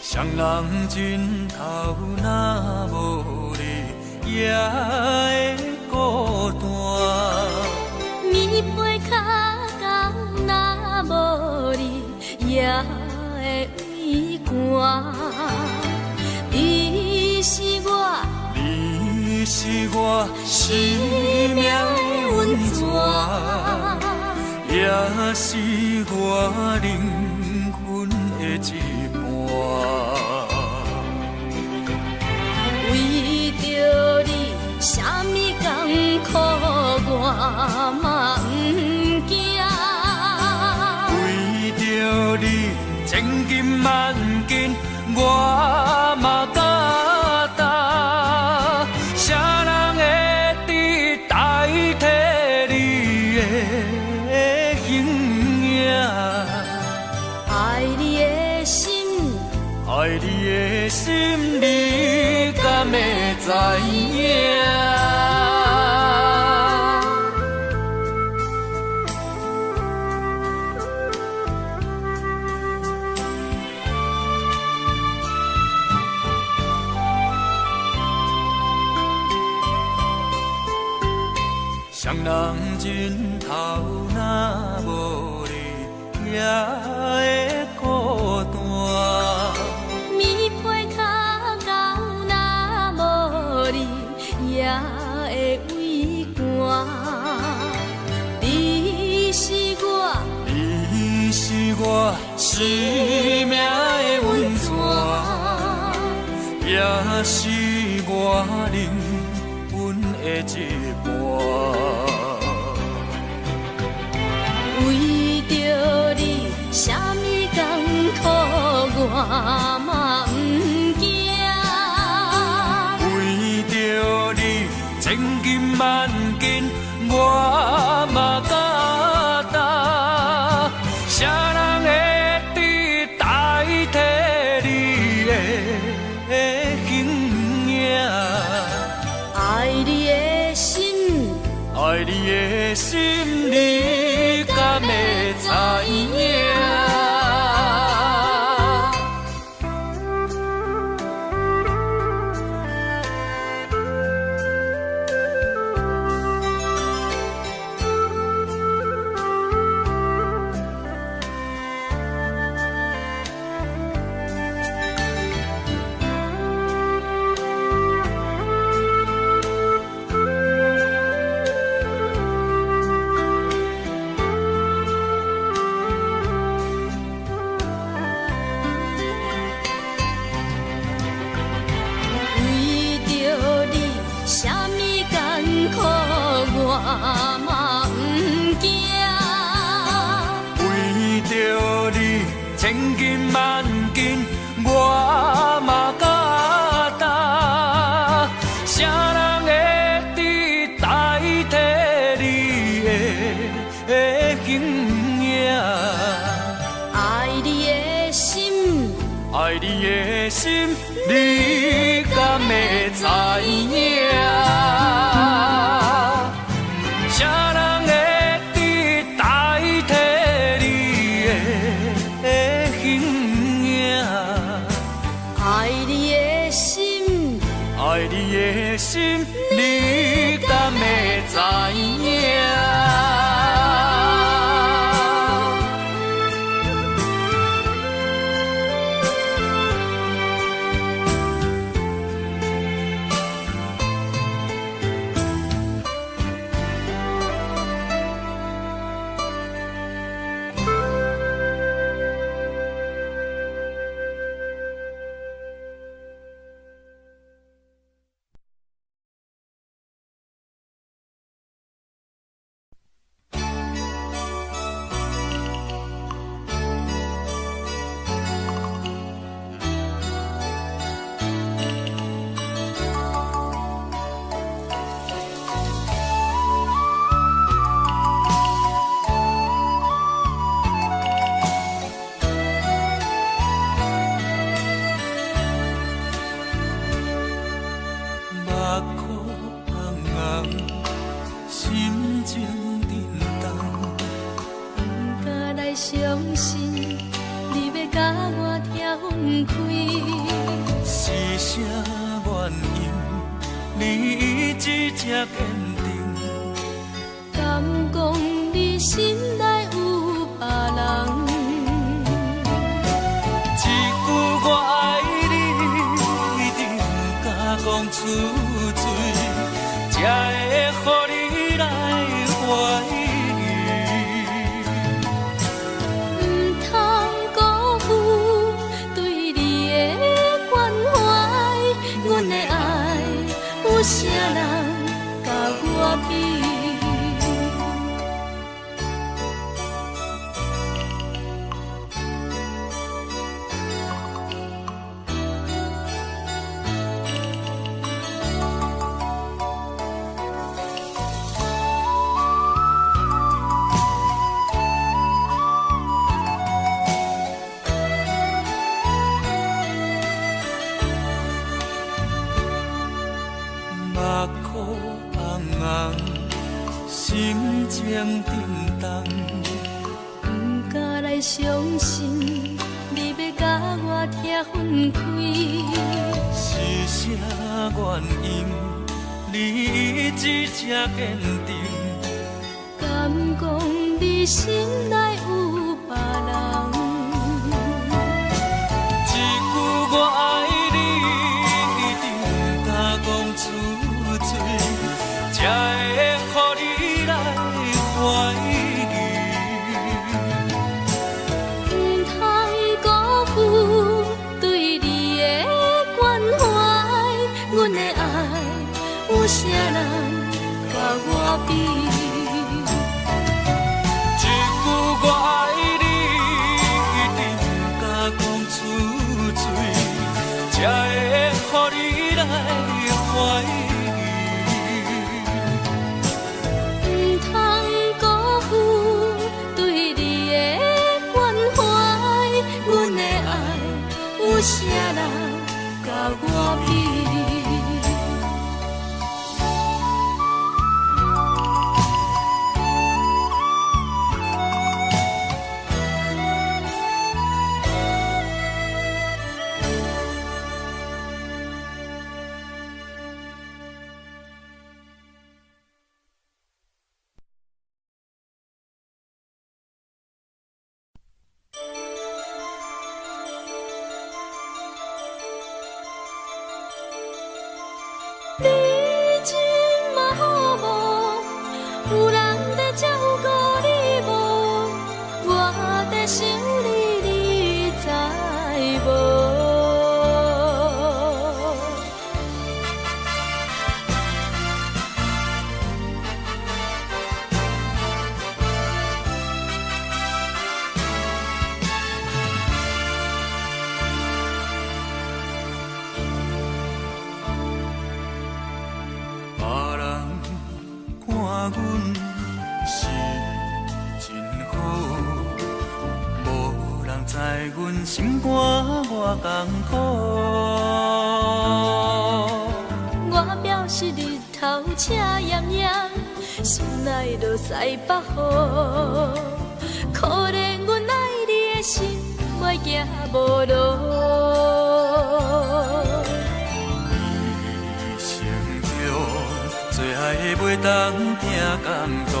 双人枕头若无你，也会孤单。棉被脚工若无你，也会畏寒。你是我，你是我生命的温泉，也是我灵魂的一半。为着你，啥物艰苦我嘛不惊。为着你，千金万金我嘛敢担。啥人会伫代替你的形影？爱你的心，爱你的心，你敢会知影？双人枕头若无你，也会孤单。棉被脚工若无你，也会畏寒。你是我，你是我生命的温泉，也是我灵魂的一半。为着你，啥物艰苦我嘛不惊。为着你，千金万金我嘛敢担。啥人会伫代替你的形影？爱你的心，爱你的心，你敢会知影？为着你，啥物艰苦我嘛不惊。为着你，千金万金我嘛敢担。啥人会伫代替你的形影？爱你的心，爱你的心，你敢会知影？啥人会伫代替你的形影？爱你的心，爱你的心，你敢会知影？因，你一直坚定。敢讲你心内有别人？一句我爱你，一定敢讲出嘴，才会予你来怀疑。唔通辜负对你的关怀，阮的爱有啥人甲我比？心情沉重，不敢来相信，你要甲我拆分开。是啥原因？你一直这坚定？敢讲你心内有别人？一句我爱你，一定敢讲出嘴，才会予你来怀疑。唔通辜负对你的关怀，阮的爱有啥人甲我比？一句我爱你，一定敢讲出嘴，才会予你来怀疑。唔通辜负对你的关怀，阮的爱有啥人甲我比？你真嘛好无，有人在照顾你无？我在想你，你知无？别人看阮是真好，无人知阮心肝偌艰苦。我表示日头赤炎炎，心内落西北雨。可怜阮爱你的心，我行无路。做爱的袂当听感动，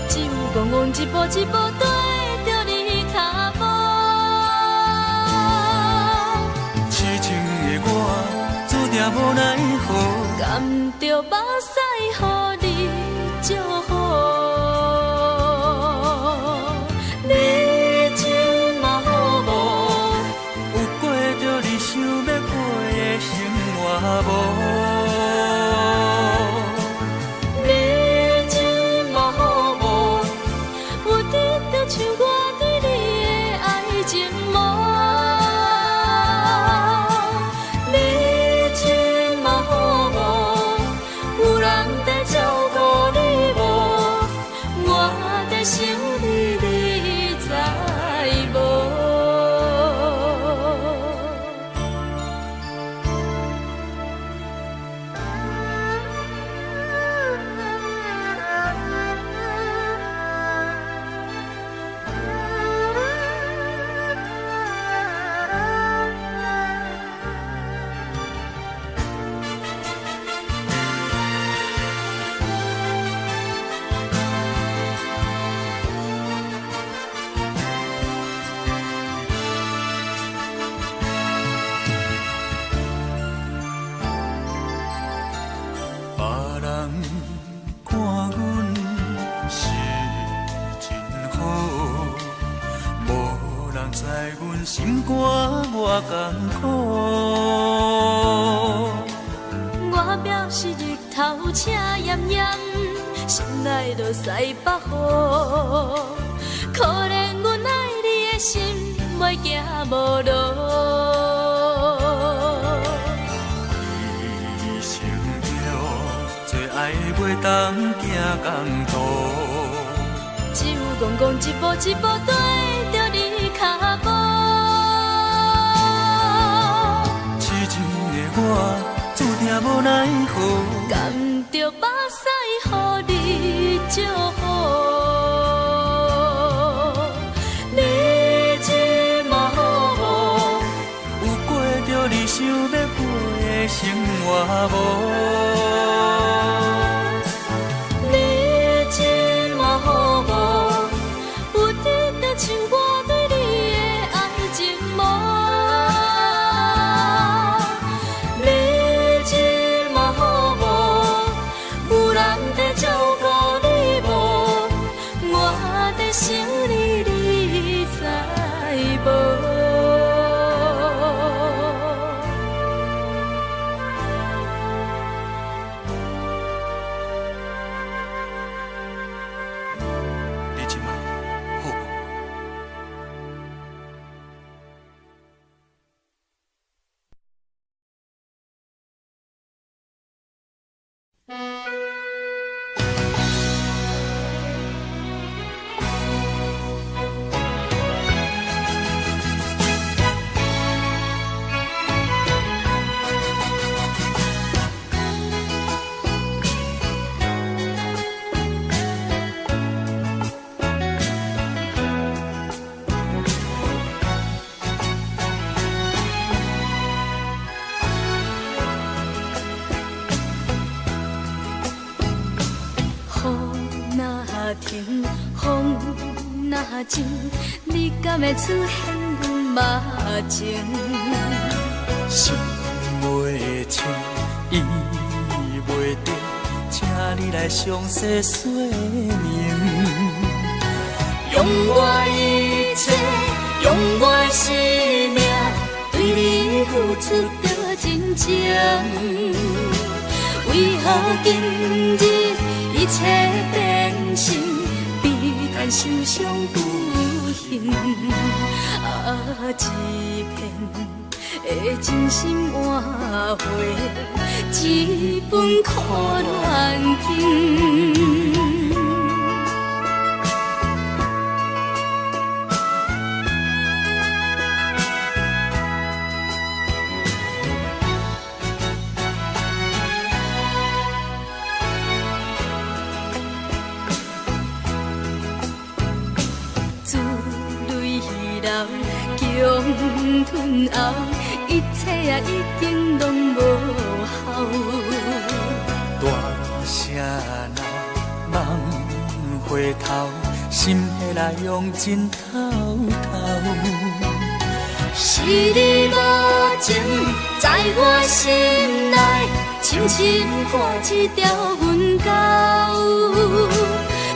只有戆戆一步一步跟着你脚步。痴情的我注定无奈何，甘着目屎予你祝福。你真嘛好无？有过着你想要过的生活无？像我对你的爱情无，你真嘛好无？有人在照顾你无？我在想你，你知无？心肝我艰苦。我表示日头赤炎炎，心内就西北雨。可怜阮爱你的心，袂行无路。一生了，做爱袂当行共途。只有戆戆一步一步对着你脚步。痴情的我，注定无奈何。甘着目屎，予你祝福。你这么好，有过着你想要过的生活无？你这么好，有得着像我对你的爱情无？你这么好，有人在照顾你无？我在想你，你知无？你即马好无？雨若停，风若静，你敢会出现阮目前？心袂清，意袂定，请你来详细说明。用我一切，用我的生命，对你付出着真情。为何今日一切变心，悲叹受伤不幸？一片的真心换回一本苦恋经。强吞后，一切啊已经拢无效。大声闹，梦回头，心血来用尽透透。是你无情，在我心内深深挂一条阮狗。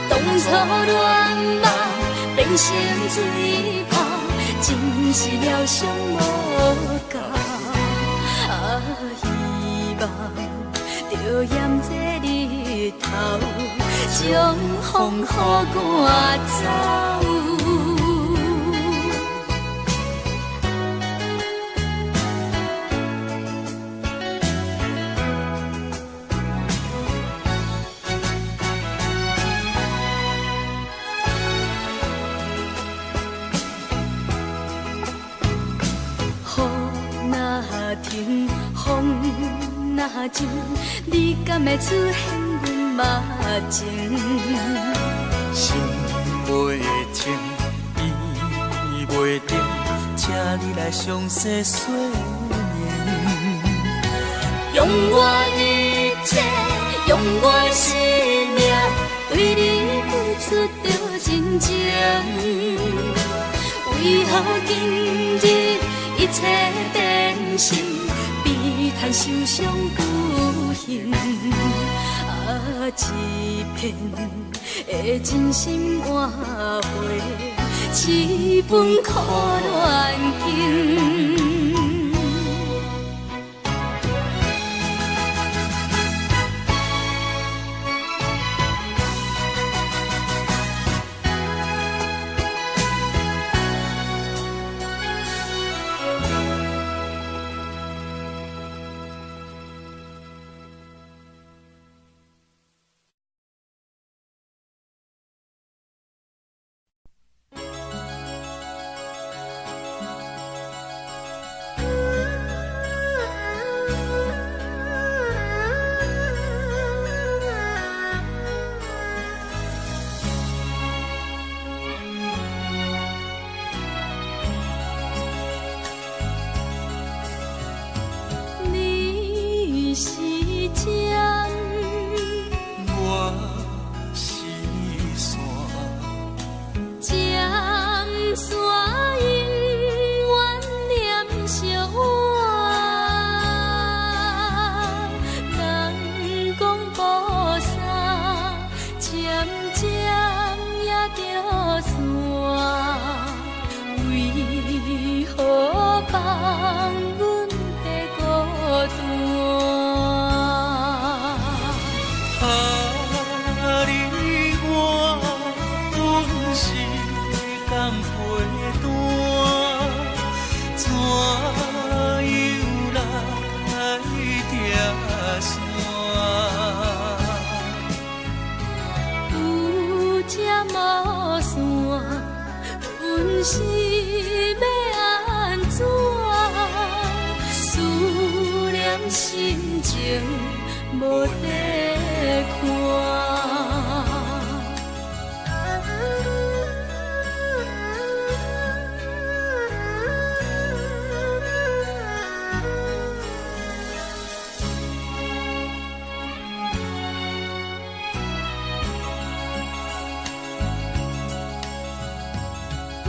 当初恋梦变成水泡，真是疗伤无够。希望着炎这日头，将风雨赶走。停，风若静，你敢会出现阮目前？心袂清，意袂定，请你来详细说明。用我一切，用我的生命，对你付出着真情。为何今日一切变心？悲叹受伤不幸，一片的真心换回一本苦恋经。是要安怎？思念心情无地看。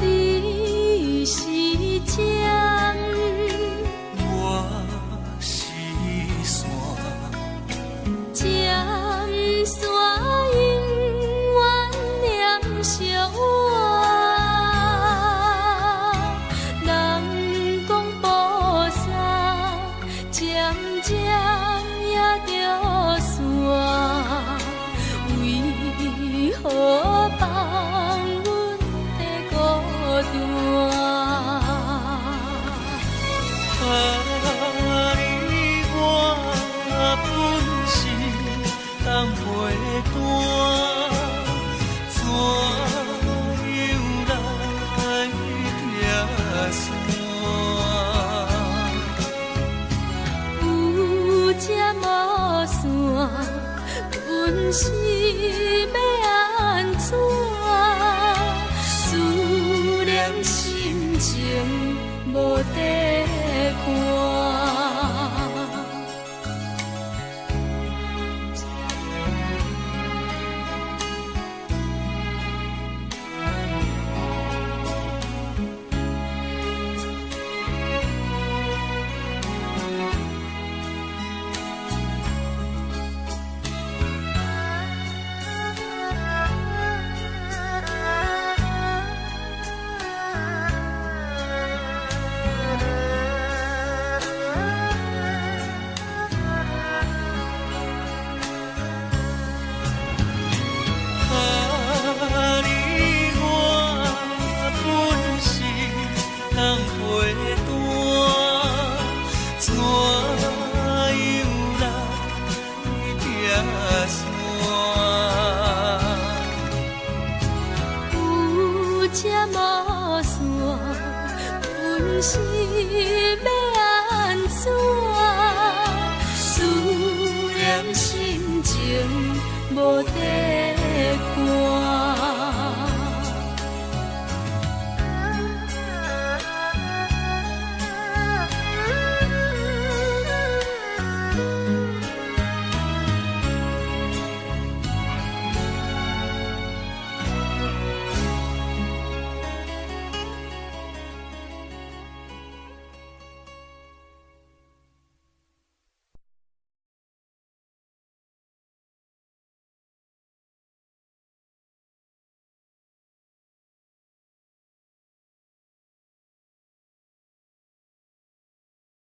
你是针，我是线，针线永远念相偎。人讲菩萨渐渐也着线，为何放阮在孤单？你我本是同袂断，怎样来拆线？有这无线，阮是。